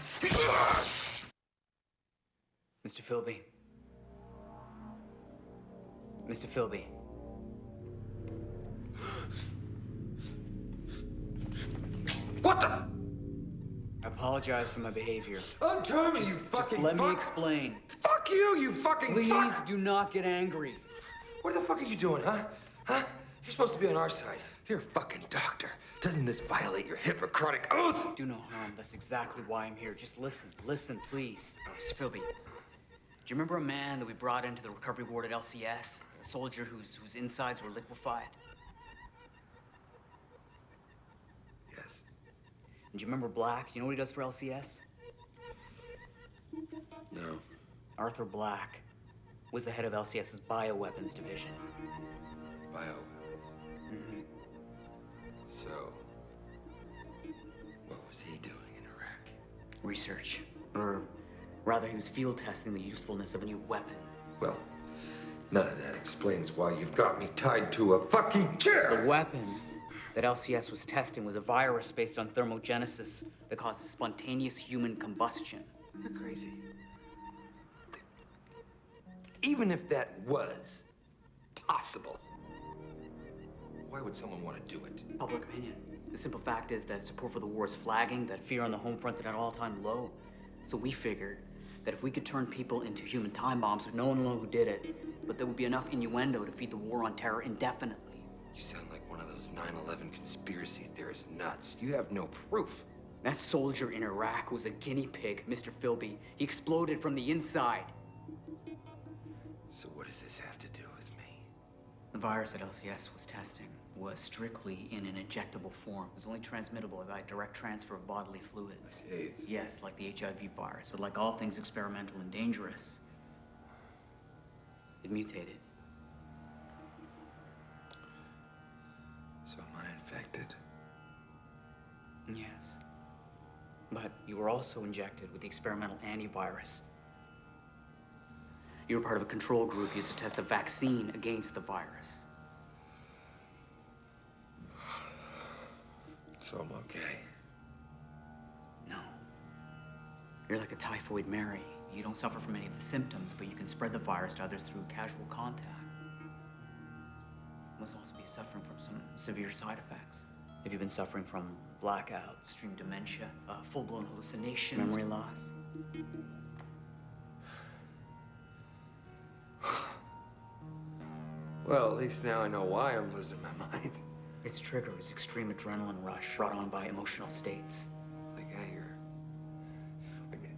Mr. Philby. Mr. Philby. What the? I apologize for my behavior. Untie me, you Just fucking let me fuck. explain. Fuck you, you fucking Please fuck. do not get angry. What the fuck are you doing, huh? Huh? You're supposed to be on our side. You're a fucking doctor. Doesn't this violate your Hippocratic oath? Do no harm. That's exactly why I'm here. Just listen. Listen, please. Mr. Philby, do you remember a man that we brought into the recovery ward at LCS? A soldier whose insides were liquefied? Yes. And do you remember Black? You know what he does for LCS? No. Arthur Black was the head of LCS's bioweapons division. Bioweapons. Mm-hmm. So, what was he doing in Iraq? Research. Or rather, he was field testing the usefulness of a new weapon. Well, none of that explains why you've got me tied to a fucking chair. The weapon that LCS was testing was a virus based on thermogenesis that causes spontaneous human combustion. You're crazy. Even if that was possible, why would someone want to do it? Public opinion. The simple fact is that support for the war is flagging, that fear on the home front is at an all-time low. So we figured that if we could turn people into human time bombs, no one will know who did it, but there would be enough innuendo to feed the war on terror indefinitely. You sound like one of those 9/11 conspiracy theorist nuts. You have no proof. That soldier in Iraq was a guinea pig, Mr. Philby. He exploded from the inside. So what does this have to do with me? The virus that LCS was testing was strictly in an injectable form. It was only transmittable by direct transfer of bodily fluids. Like AIDS? Yes, like the HIV virus, but like all things experimental and dangerous, it mutated. So am I infected? Yes. But you were also injected with the experimental antivirus. You were part of a control group used to test the vaccine against the virus. So I'm okay. No. You're like a typhoid Mary. You don't suffer from any of the symptoms, but you can spread the virus to others through casual contact. You must also be suffering from some severe side effects. Have you been suffering from blackouts, extreme dementia, full-blown hallucinations, memory loss? Well, at least now I know why I'm losing my mind. Its trigger is extreme adrenaline rush brought on by emotional states. Like anger. Wait a minute.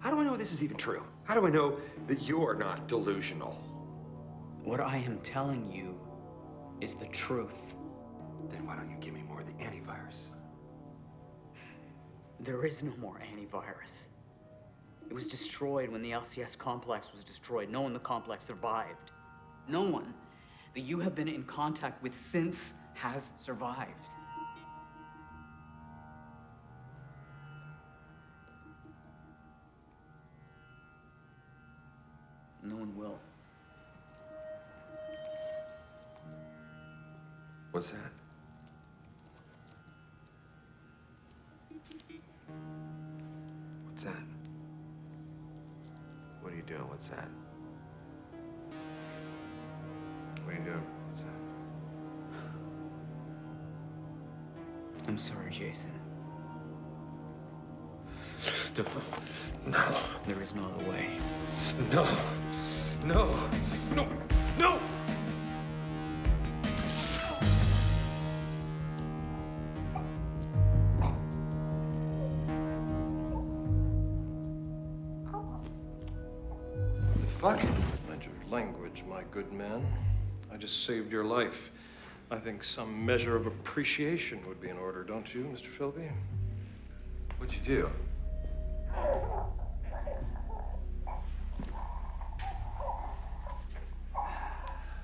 How do I know this is even true? How do I know that you're not delusional? What I am telling you is the truth. Then why don't you give me more of the antivirus? There is no more antivirus. It was destroyed when the LCS complex was destroyed. No one in the complex survived. No one that you have been in contact with since has survived. No one will. What's that? What's that? What are you doing? What's that? What are you doing? What's that? I'm sorry, Jason. No. There is no other way. No. No. No. No! Fuck? Mind your language, my good man. I just saved your life. I think some measure of appreciation would be in order, don't you, Mr. Philby? What'd you do?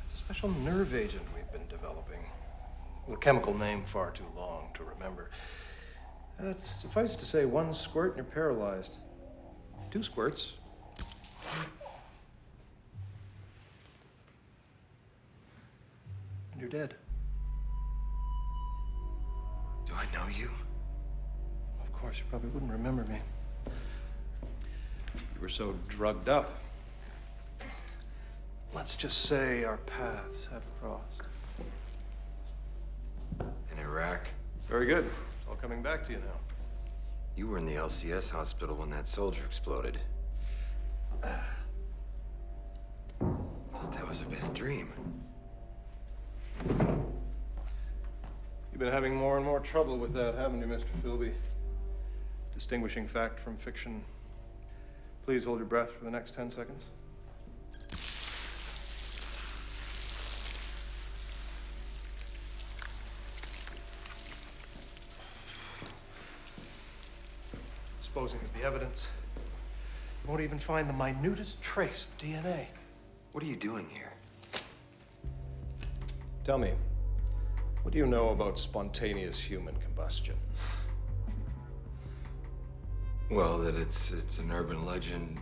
It's a special nerve agent we've been developing. The chemical name far too long to remember. Suffice to say, 1 squirt and you're paralyzed. 2 squirts. And you're dead. Do I know you? Of course, you probably wouldn't remember me. You were so drugged up. Let's just say our paths have crossed. In Iraq? Very good. It's all coming back to you now. You were in the LCS hospital when that soldier exploded. Thought that was a bad dream. You've been having more and more trouble with that, haven't you, Mr. Philby? Distinguishing fact from fiction. Please hold your breath for the next 10 seconds. Disposing of the evidence. You won't even find the minutest trace of DNA. What are you doing here? Tell me, what do you know about spontaneous human combustion? Well, that it's an urban legend.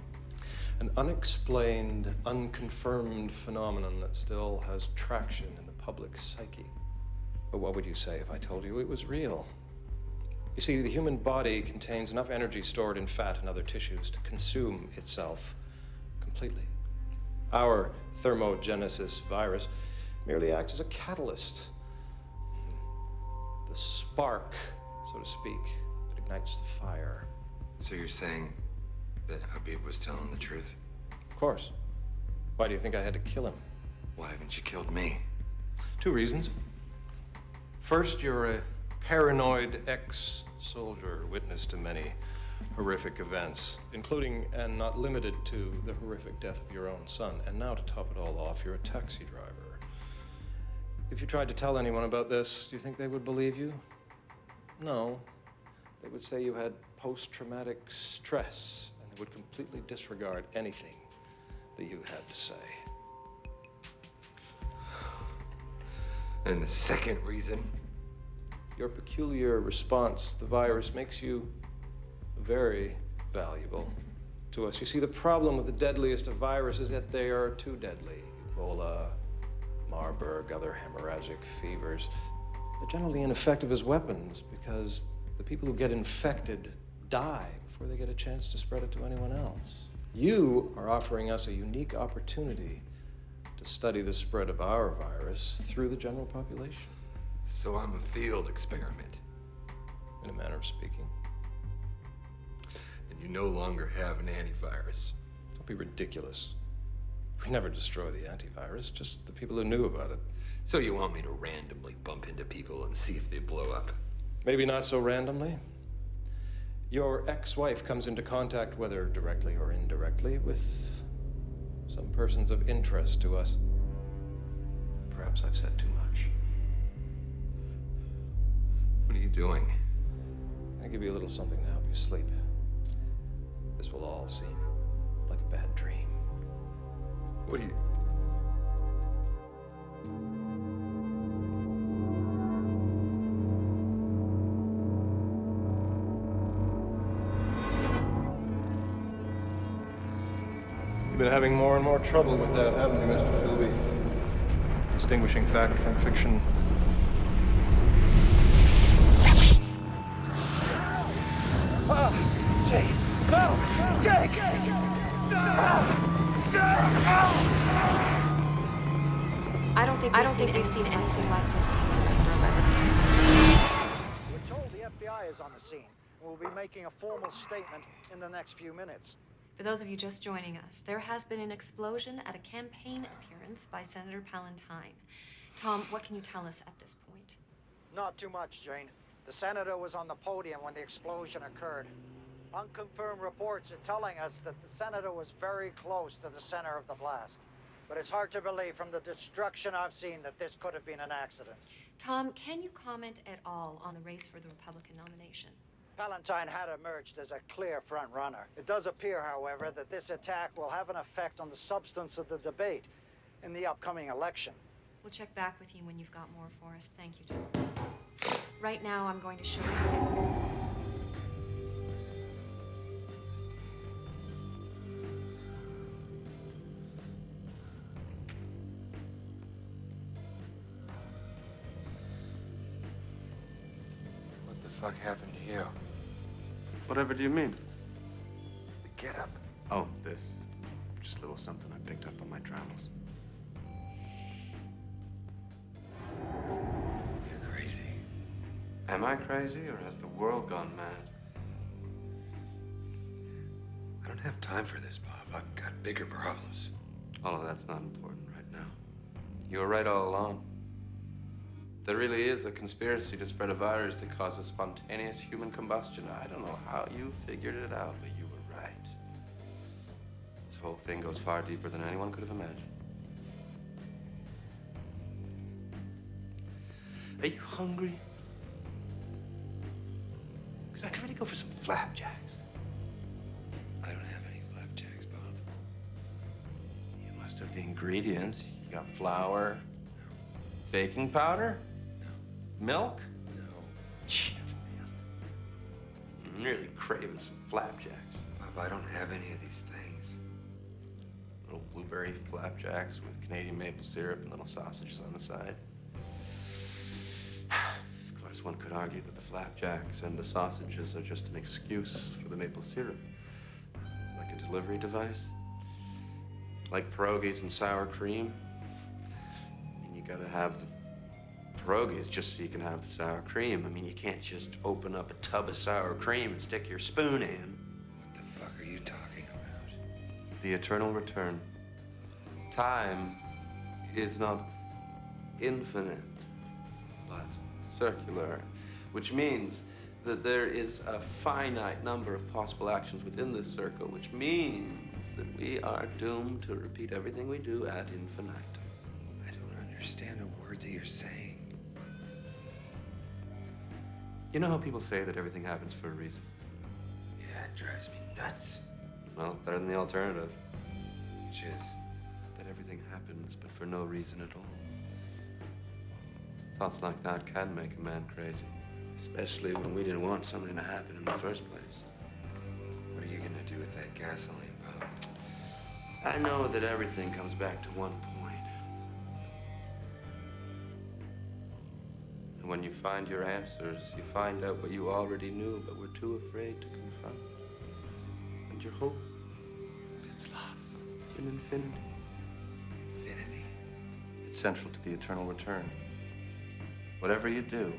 An unexplained, unconfirmed phenomenon that still has traction in the public psyche. But what would you say if I told you it was real? You see, the human body contains enough energy stored in fat and other tissues to consume itself completely. Our thermogenesis virus merely acts as a catalyst. The spark, so to speak, that ignites the fire. So you're saying that Habib was telling the truth? Of course. Why do you think I had to kill him? Why haven't you killed me? 2 reasons. First, you're a paranoid ex soldier, witness to many horrific events, including and not limited to the horrific death of your own son. And now, to top it all off, you're a taxi driver. If you tried to tell anyone about this, do you think they would believe you? No. They would say you had post-traumatic stress, and they would completely disregard anything that you had to say. And the second reason? Your peculiar response to the virus makes you very valuable to us. You see, the problem with the deadliest of viruses is that they are too deadly. Ebola, Marburg, other hemorrhagic fevers. They're generally ineffective as weapons because the people who get infected die before they get a chance to spread it to anyone else. You are offering us a unique opportunity to study the spread of our virus through the general population. So I'm a field experiment. In a manner of speaking. And you no longer have an antivirus. Don't be ridiculous. We never destroy the antivirus, just the people who knew about it. So you want me to randomly bump into people and see if they blow up? Maybe not so randomly. Your ex-wife comes into contact, whether directly or indirectly, with some persons of interest to us. Perhaps I've said too much. What are you doing? I'll give you a little something to help you sleep. This will all seem like a bad dream. What are you... You've been having more and more trouble with that, haven't you, Mr. Philby? Distinguishing fact from fiction. Jake! No! Jake! I don't think we've seen anything like this since September 11th. We're told the FBI is on the scene. We'll be making a formal statement in the next few minutes. For those of you just joining us, there has been an explosion at a campaign appearance by Senator Palantine. Tom, what can you tell us at this point? Not too much, Jane. The senator was on the podium when the explosion occurred. Unconfirmed reports are telling us that the senator was very close to the center of the blast. But it's hard to believe from the destruction I've seen that this could have been an accident. Tom, can you comment at all on the race for the Republican nomination? Palantine had emerged as a clear front-runner. It does appear, however, that this attack will have an effect on the substance of the debate in the upcoming election. We'll check back with you when you've got more for us. Thank you, Tom. Right now, I'm going to show you. What the fuck happened to you? Whatever do you mean? The getup. Oh, this. Just a little something I picked up on my travels. You're crazy. Am I crazy, or has the world gone mad? I don't have time for this, Bob. I've got bigger problems. All of that's not important right now. You were right all along. There really is a conspiracy to spread a virus that causes spontaneous human combustion. I don't know how you figured it out, but you were right. This whole thing goes far deeper than anyone could have imagined. Are you hungry? Because I could really go for some flapjacks. I don't have any flapjacks, Bob. You must have the ingredients. You got flour, baking powder, milk? No. Shit, man. I'm really craving some flapjacks. Bob, I don't have any of these things. Little blueberry flapjacks with Canadian maple syrup and little sausages on the side. Of course, one could argue that the flapjacks and the sausages are just an excuse for the maple syrup. Like a delivery device. Like pierogies and sour cream. I mean, you gotta have the pierogies just so you can have the sour cream. I mean, you can't just open up a tub of sour cream and stick your spoon in. What the fuck are you talking about? The eternal return. Time is not infinite, but circular, which means that there is a finite number of possible actions within this circle, which means that we are doomed to repeat everything we do ad infinitum. I don't understand a word that you're saying. You know how people say that everything happens for a reason? Yeah, it drives me nuts. Well, better than the alternative. Which is? That everything happens, but for no reason at all. Thoughts like that can make a man crazy. Especially when we didn't want something to happen in the first place. What are you gonna do with that gasoline pump? I know that everything comes back to one point. And when you find your answers, you find out what you already knew but were too afraid to confront. And your hope gets lost in infinity. Infinity? It's central to the eternal return. Whatever you do,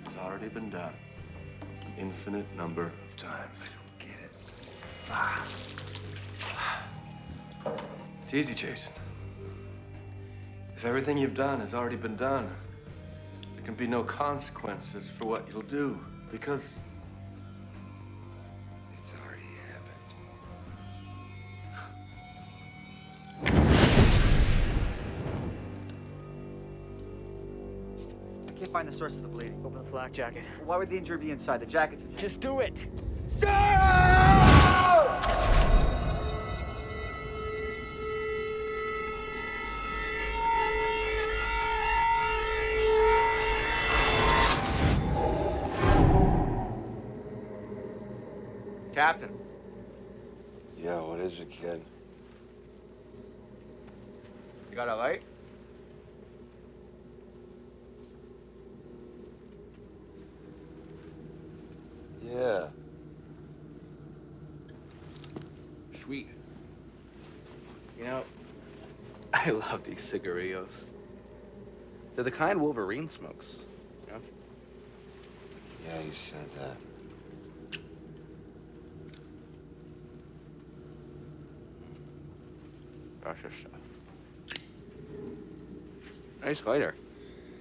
it's already been done an infinite number of times. I don't get it. It's easy, Jason. If everything you've done has already been done, there can be no consequences for what you'll do, because it's already I can't find the source of the bleeding. Open the flak jacket. Why would the injury be inside? The jacket's in. Just do it! Captain. Yeah, what is it, kid? You got a light? Yeah. Sweet. You know, I love these cigarillos. They're the kind Wolverine smokes, you know? Yeah, you said that. Gosh, your stuff. Nice lighter.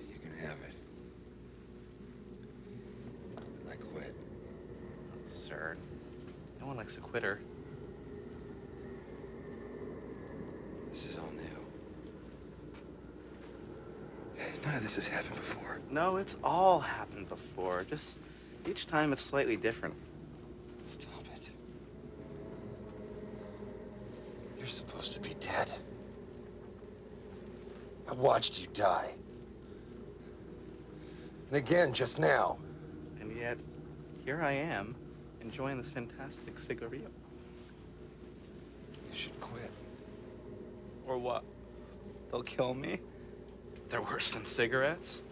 You can have it. I quit. Sir, no one likes a quitter. This is all new. None of this has happened before. No, it's all happened before. Just each time it's slightly different. Stop it. You're supposed to be dead. I watched you die. And again, just now. And yet, here I am, enjoying this fantastic cigarillo. You should quit. Or what? They'll kill me? They're worse than cigarettes?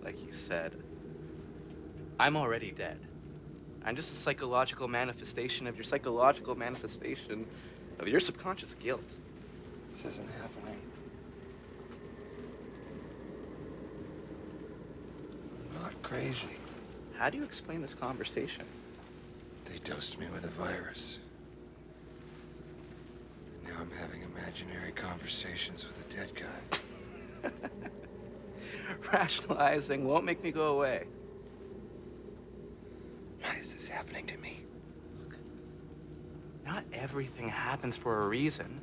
Like you said, I'm already dead. I'm just a psychological manifestation of your psychological manifestation of your subconscious guilt. This isn't happening. I'm not crazy. How do you explain this conversation? They dosed me with a virus. Now I'm having imaginary conversations with a dead guy. Rationalizing won't make me go away. Why is this happening to me? Look, not everything happens for a reason.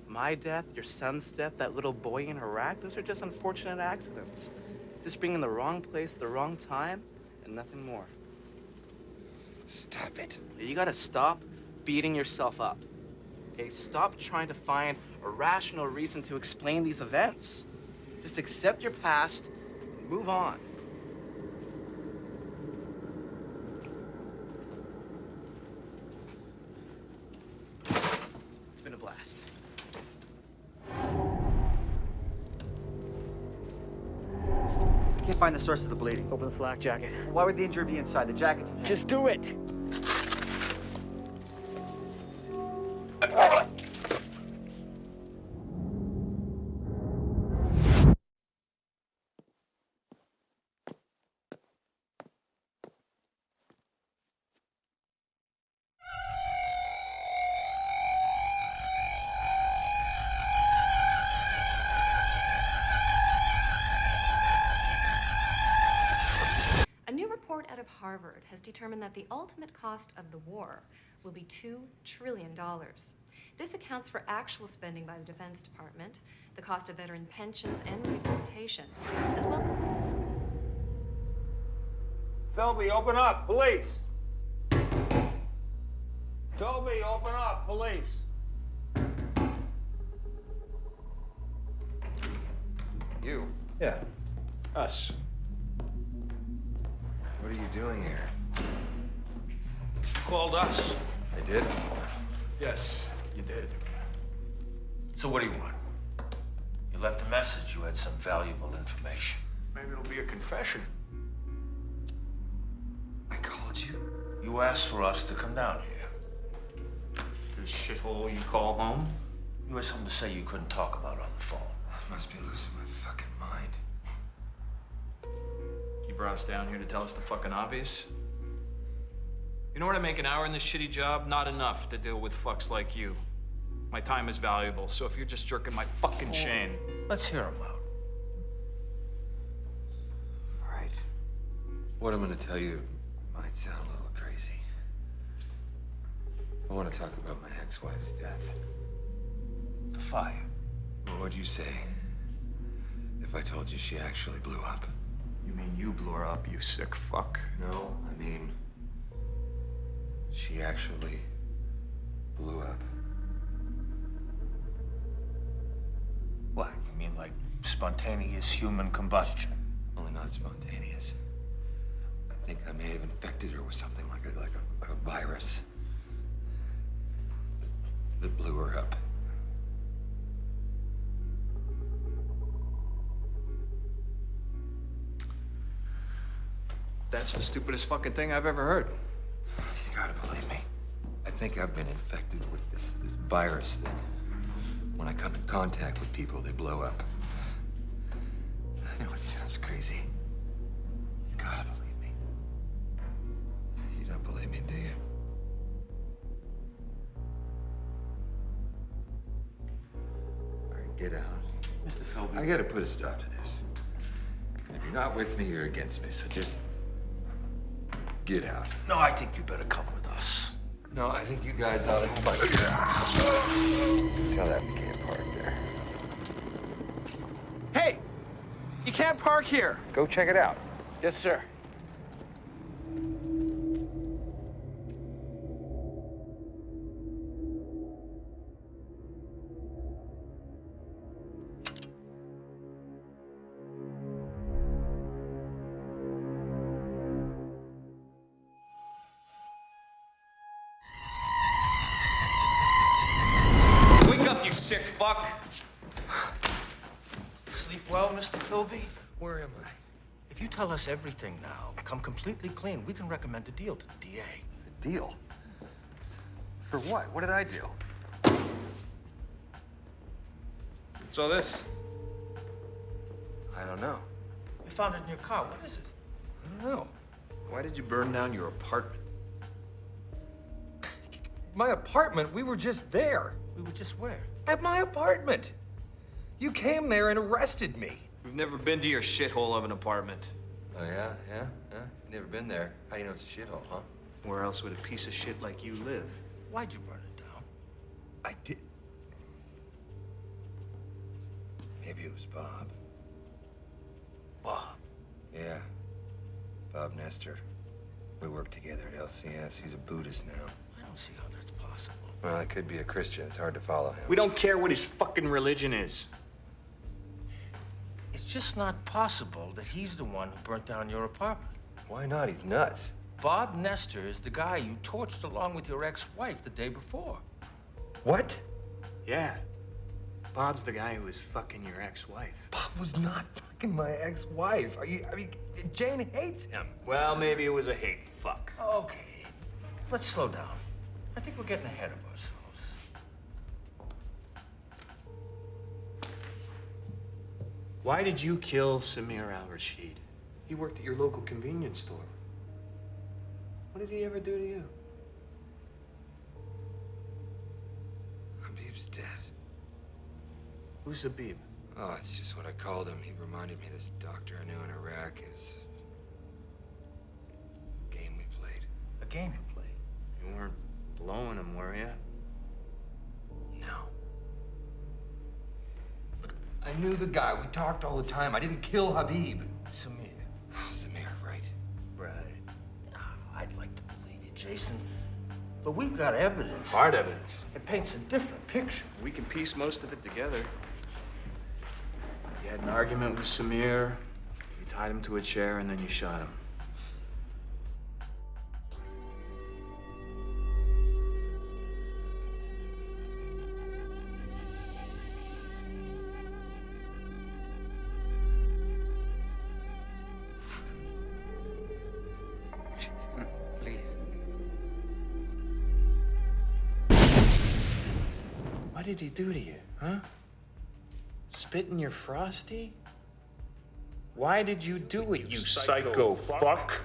My death, your son's death, that little boy in Iraq, those are just unfortunate accidents. Just being in the wrong place at the wrong time, and nothing more. Stop it. You gotta stop beating yourself up. Okay, stop trying to find a rational reason to explain these events. Just accept your past and move on. It's been a blast. I can't find the source of the bleeding. Open the flak jacket. Why would the injury be inside? The jacket's in. Just do it! report out of Harvard has determined that the ultimate cost of the war will be $2 trillion. This accounts for actual spending by the Defense Department, the cost of veteran pensions and rehabilitation, as well. Philby, open up, police! Toby, open up, police! You. Yeah, us. What are you doing here? You called us. I did? Yes, you did. So what do you want? You left a message. You had some valuable information. Maybe it'll be a confession. I called you? You asked for us to come down here. This shithole you call home? You had something to say you couldn't talk about on the phone. I must be losing my fucking mind. You brought us down here to tell us the fucking obvious? You know what I make an hour in this shitty job? Not enough to deal with fucks like you. My time is valuable, so if you're just jerking my fucking chain... Let's hear him out. All right. What I'm gonna tell you might sound a little crazy. I want to talk about my ex-wife's death. The fire. What would you say if I told you she actually blew up? You mean you blew her up, you sick fuck? No, I mean, she actually blew up. What? You mean like spontaneous human combustion? Only not spontaneous. I think I may have infected her with something like a virus that blew her up. That's the stupidest fucking thing I've ever heard. You gotta believe me. I think I've been infected with this virus that when I come in contact with people, they blow up. I know it sounds crazy. You gotta believe me. You don't believe me, do you? All right, get out. Mr. Philby. I gotta put a stop to this. And if you're not with me, you're against me, so just get out. No, I think you better come with us. No, I think you guys ought to tell that we can't park there. Hey! You can't park here! Go check it out. Yes, sir. You sick fuck. Sleep well, Mr. Philby? Where am I? If you tell us everything now, come completely clean, we can recommend a deal to the DA. A deal? For what? What did I do? So this? I don't know. We found it in your car. What is it? I don't know. Why did you burn down your apartment? My apartment? We were just there. We were just where? At my apartment. You came there and arrested me. We've never been to your shithole of an apartment. Oh, yeah? Yeah? Huh? Never been there. How do you know it's a shithole, huh? Where else would a piece of shit like you live? Why'd you burn it down? I did. Maybe it was Bob. Bob? Yeah. Bob Nestor. We worked together at LCS. He's a Buddhist now. I don't see how that's possible. Well, it could be a Christian. It's hard to follow him. We don't care what his fucking religion is. It's just not possible that he's the one who burnt down your apartment. Why not? He's nuts. Bob Nestor is the guy you torched along with your ex-wife the day before. What? Yeah. Bob's the guy who was fucking your ex-wife. Bob was not fucking my ex-wife. I mean, Jane hates him. Well, maybe it was a hate fuck. Okay, let's slow down. I think we're getting ahead of ourselves. Why did you kill Samir Al-Rashid? He worked at your local convenience store. What did he ever do to you? Habib's dead. Who's Habib? Oh, it's just what I called him. He reminded me of this doctor I knew in Iraq. game you played. You weren't blowing him, were you? No. Look, I knew the guy. We talked all the time. I didn't kill Habib. Samir. Samir, right. Right. I'd like to believe you, Jason. But we've got evidence. Hard evidence. It paints a different picture. We can piece most of it together. You had an argument with Samir, you tied him to a chair, and then you shot him. Please. What did he do to you, huh? Spit in your Frosty? Why did you do it, you psycho fuck?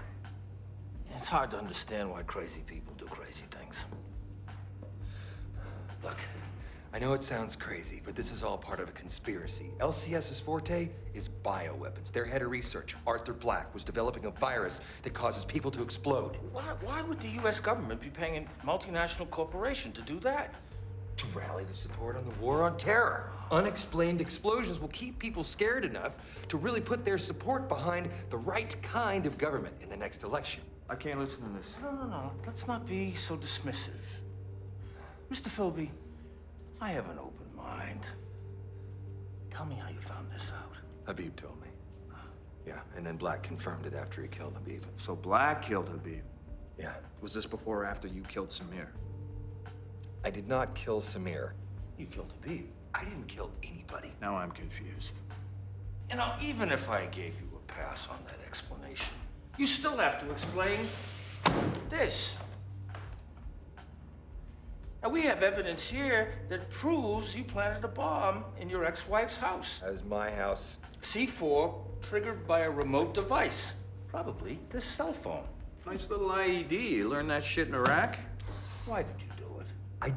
It's hard to understand why crazy people do crazy things. Look, I know it sounds crazy, but this is all part of a conspiracy. LCS's forte is bioweapons. Their head of research, Arthur Black, was developing a virus that causes people to explode. Why would the U.S. government be paying a multinational corporation to do that? To rally the support on the war on terror. Unexplained explosions will keep people scared enough to really put their support behind the right kind of government in the next election. I can't listen to this. No. Let's not be so dismissive. Mr. Philby, I have an open mind. Tell me how you found this out. Habib told me. Yeah, and then Black confirmed it after he killed Habib. So Black killed Habib. Yeah. Was this before or after you killed Samir? I did not kill Samir. You killed Habib. I didn't kill anybody. Now I'm confused. You know, even if I gave you a pass on that explanation, you still have to explain this. Now, we have evidence here that proves you planted a bomb in your ex-wife's house. That was my house. C4 triggered by a remote device. Probably this cell phone. Nice little IED. You learned that shit in Iraq? Why did you do it? I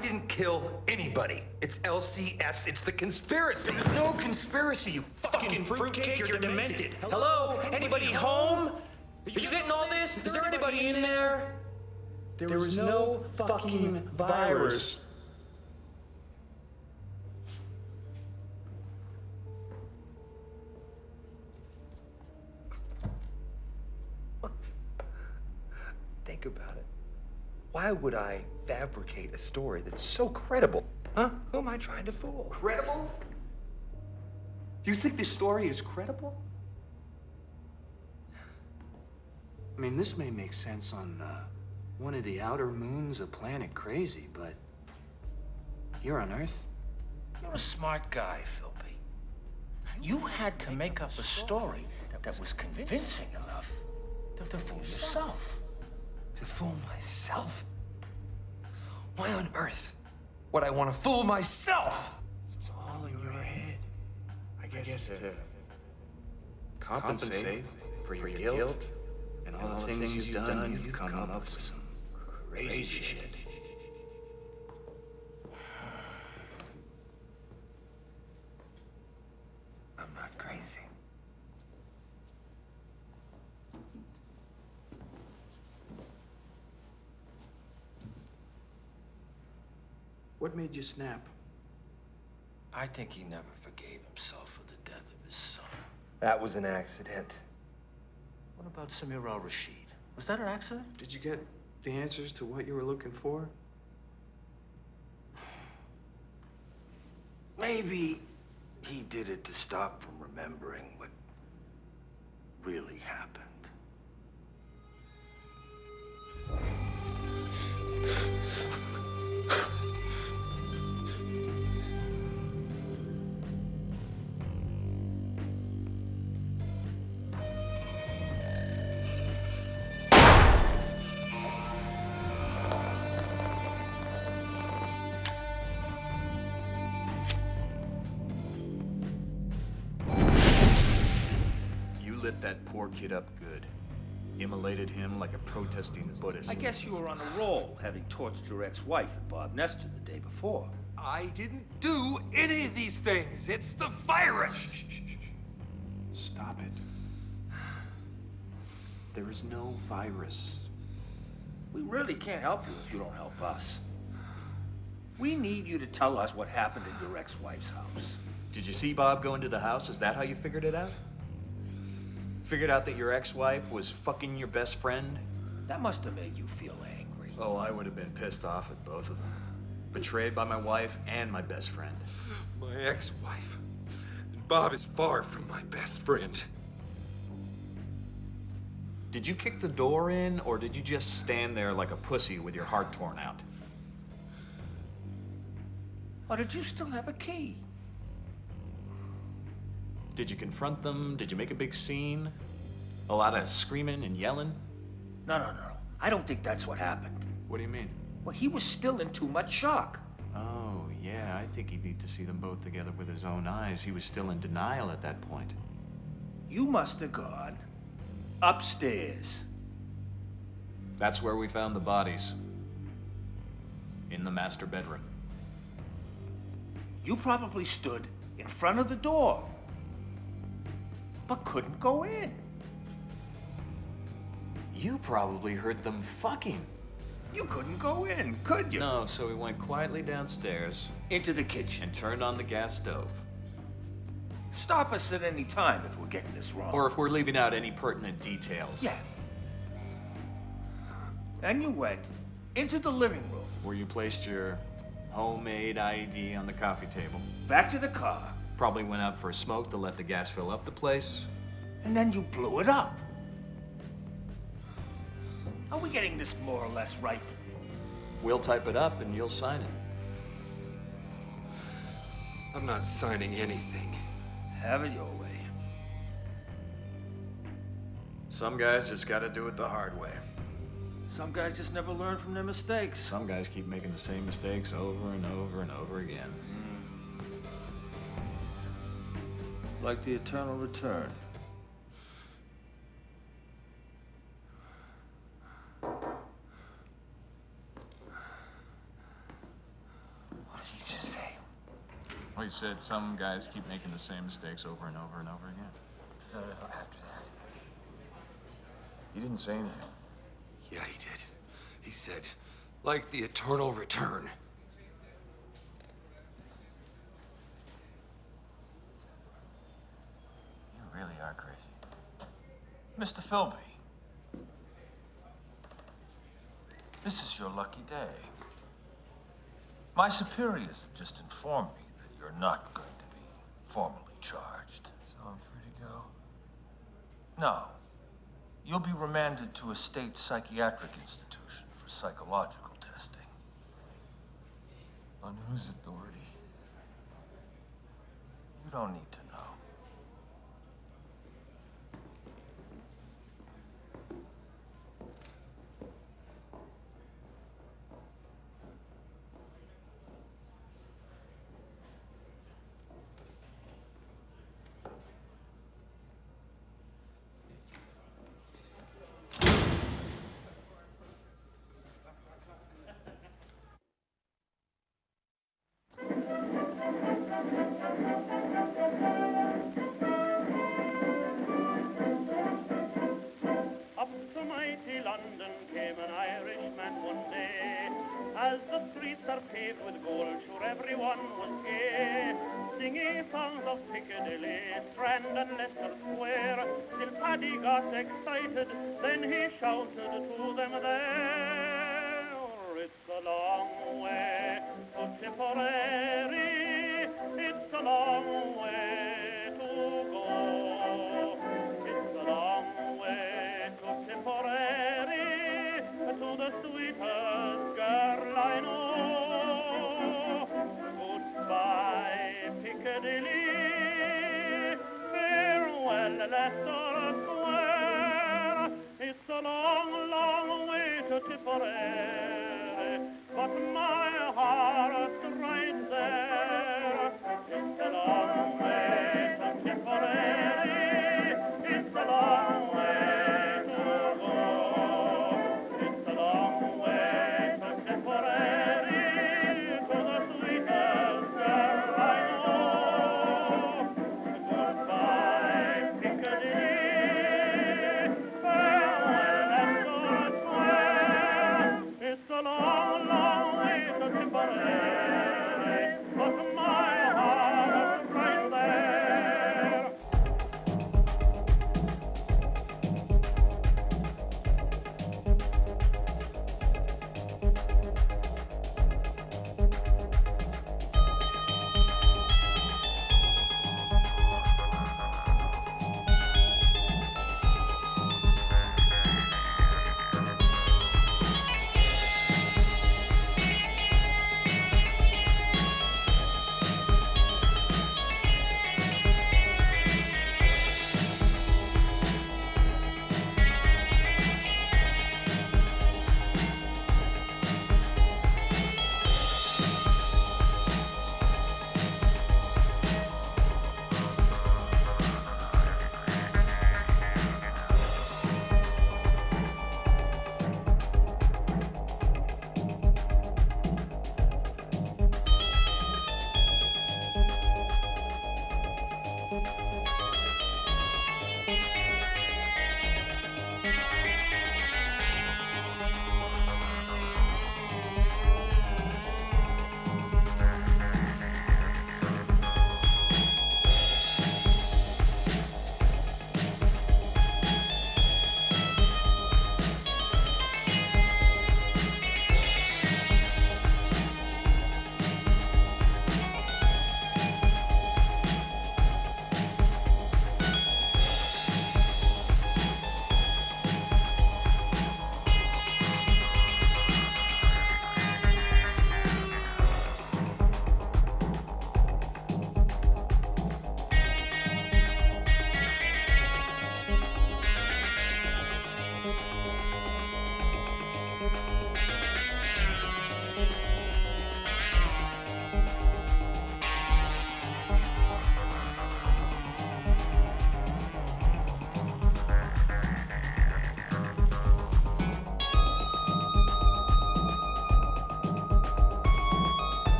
didn't kill anybody. It's LCS. It's the conspiracy. There's no conspiracy, you fucking fruitcake. You're demented. Hello? Anybody home? Are you getting all this? Is there anybody in there? There was no fucking virus. Think about it. Why would I fabricate a story that's so credible? Huh? Who am I trying to fool? Credible? You think this story is credible? I mean, this may make sense on one of the outer moons of Planet Crazy, but here on Earth? You're a smart guy, Philby. You had to make up a story that was convincing enough to fool yourself. To fool myself? Why on earth would I want to fool myself? It's all in your head. I guess to compensate for your guilt and all the things you've done, you've come up with some crazy shit. I'm not crazy. What made you snap? I think he never forgave himself for the death of his son. That was an accident. What about Samir al-Rashid? Was that an accident? Did you get the answers to what you were looking for? Maybe he did it to stop from remembering what really happened. Lit that poor kid up good. Immolated him like a protesting Buddhist. I guess you were on a roll, having torched your ex-wife at Bob Nestor the day before. I didn't do any of these things. It's the virus. Shh. Stop it. There is no virus. We really can't help you if you don't help us. We need you to tell us what happened at your ex-wife's house. Did you see Bob go into the house? Is that how you figured it out? Figured out that your ex-wife was fucking your best friend? That must have made you feel angry. Oh, I would have been pissed off at both of them. Betrayed by my wife and my best friend. My ex-wife. And Bob is far from my best friend. Did you kick the door in, or did you just stand there like a pussy with your heart torn out? Or did you still have a key? Did you confront them? Did you make a big scene? A lot of screaming and yelling? No. I don't think that's what happened. What do you mean? Well, he was still in too much shock. Oh, yeah, I think he'd need to see them both together with his own eyes. He was still in denial at that point. You must have gone upstairs. That's where we found the bodies. In the master bedroom. You probably stood in front of the door, but couldn't go in. You probably heard them fucking. You couldn't go in, could you? No, so we went quietly downstairs. Into the kitchen. And turned on the gas stove. Stop us at any time if we're getting this wrong. Or if we're leaving out any pertinent details. Yeah. And you went into the living room. Where you placed your homemade ID on the coffee table. Back to the car. Probably went out for a smoke to let the gas fill up the place. And then you blew it up. Are we getting this more or less right? We'll type it up and you'll sign it. I'm not signing anything. Have it your way. Some guys just gotta do it the hard way. Some guys just never learn from their mistakes. Some guys keep making the same mistakes over and over and over again. Like the eternal return. What did you just say? Well, he said some guys keep making the same mistakes over and over and over again. No, after that. He didn't say anything. Yeah, he did. He said, like the eternal return. You really are crazy. Mr. Philby, this is your lucky day. My superiors have just informed me that you're not going to be formally charged. So I'm free to go? No. You'll be remanded to a state psychiatric institution for psychological testing. On whose authority? You don't need to know. Up to mighty London came an Irishman one day. As the streets are paved with gold, sure everyone was gay, singing songs of Piccadilly, Strand and Leicester Square, till Paddy got excited, then he shouted to them there, it's a long way to Tipperary, it's a long way to go, it's a long way to Tipperary, to the sweetest girl I know. Goodbye, Piccadilly, farewell, Leicester Square. It's a long, long way to Tipperary.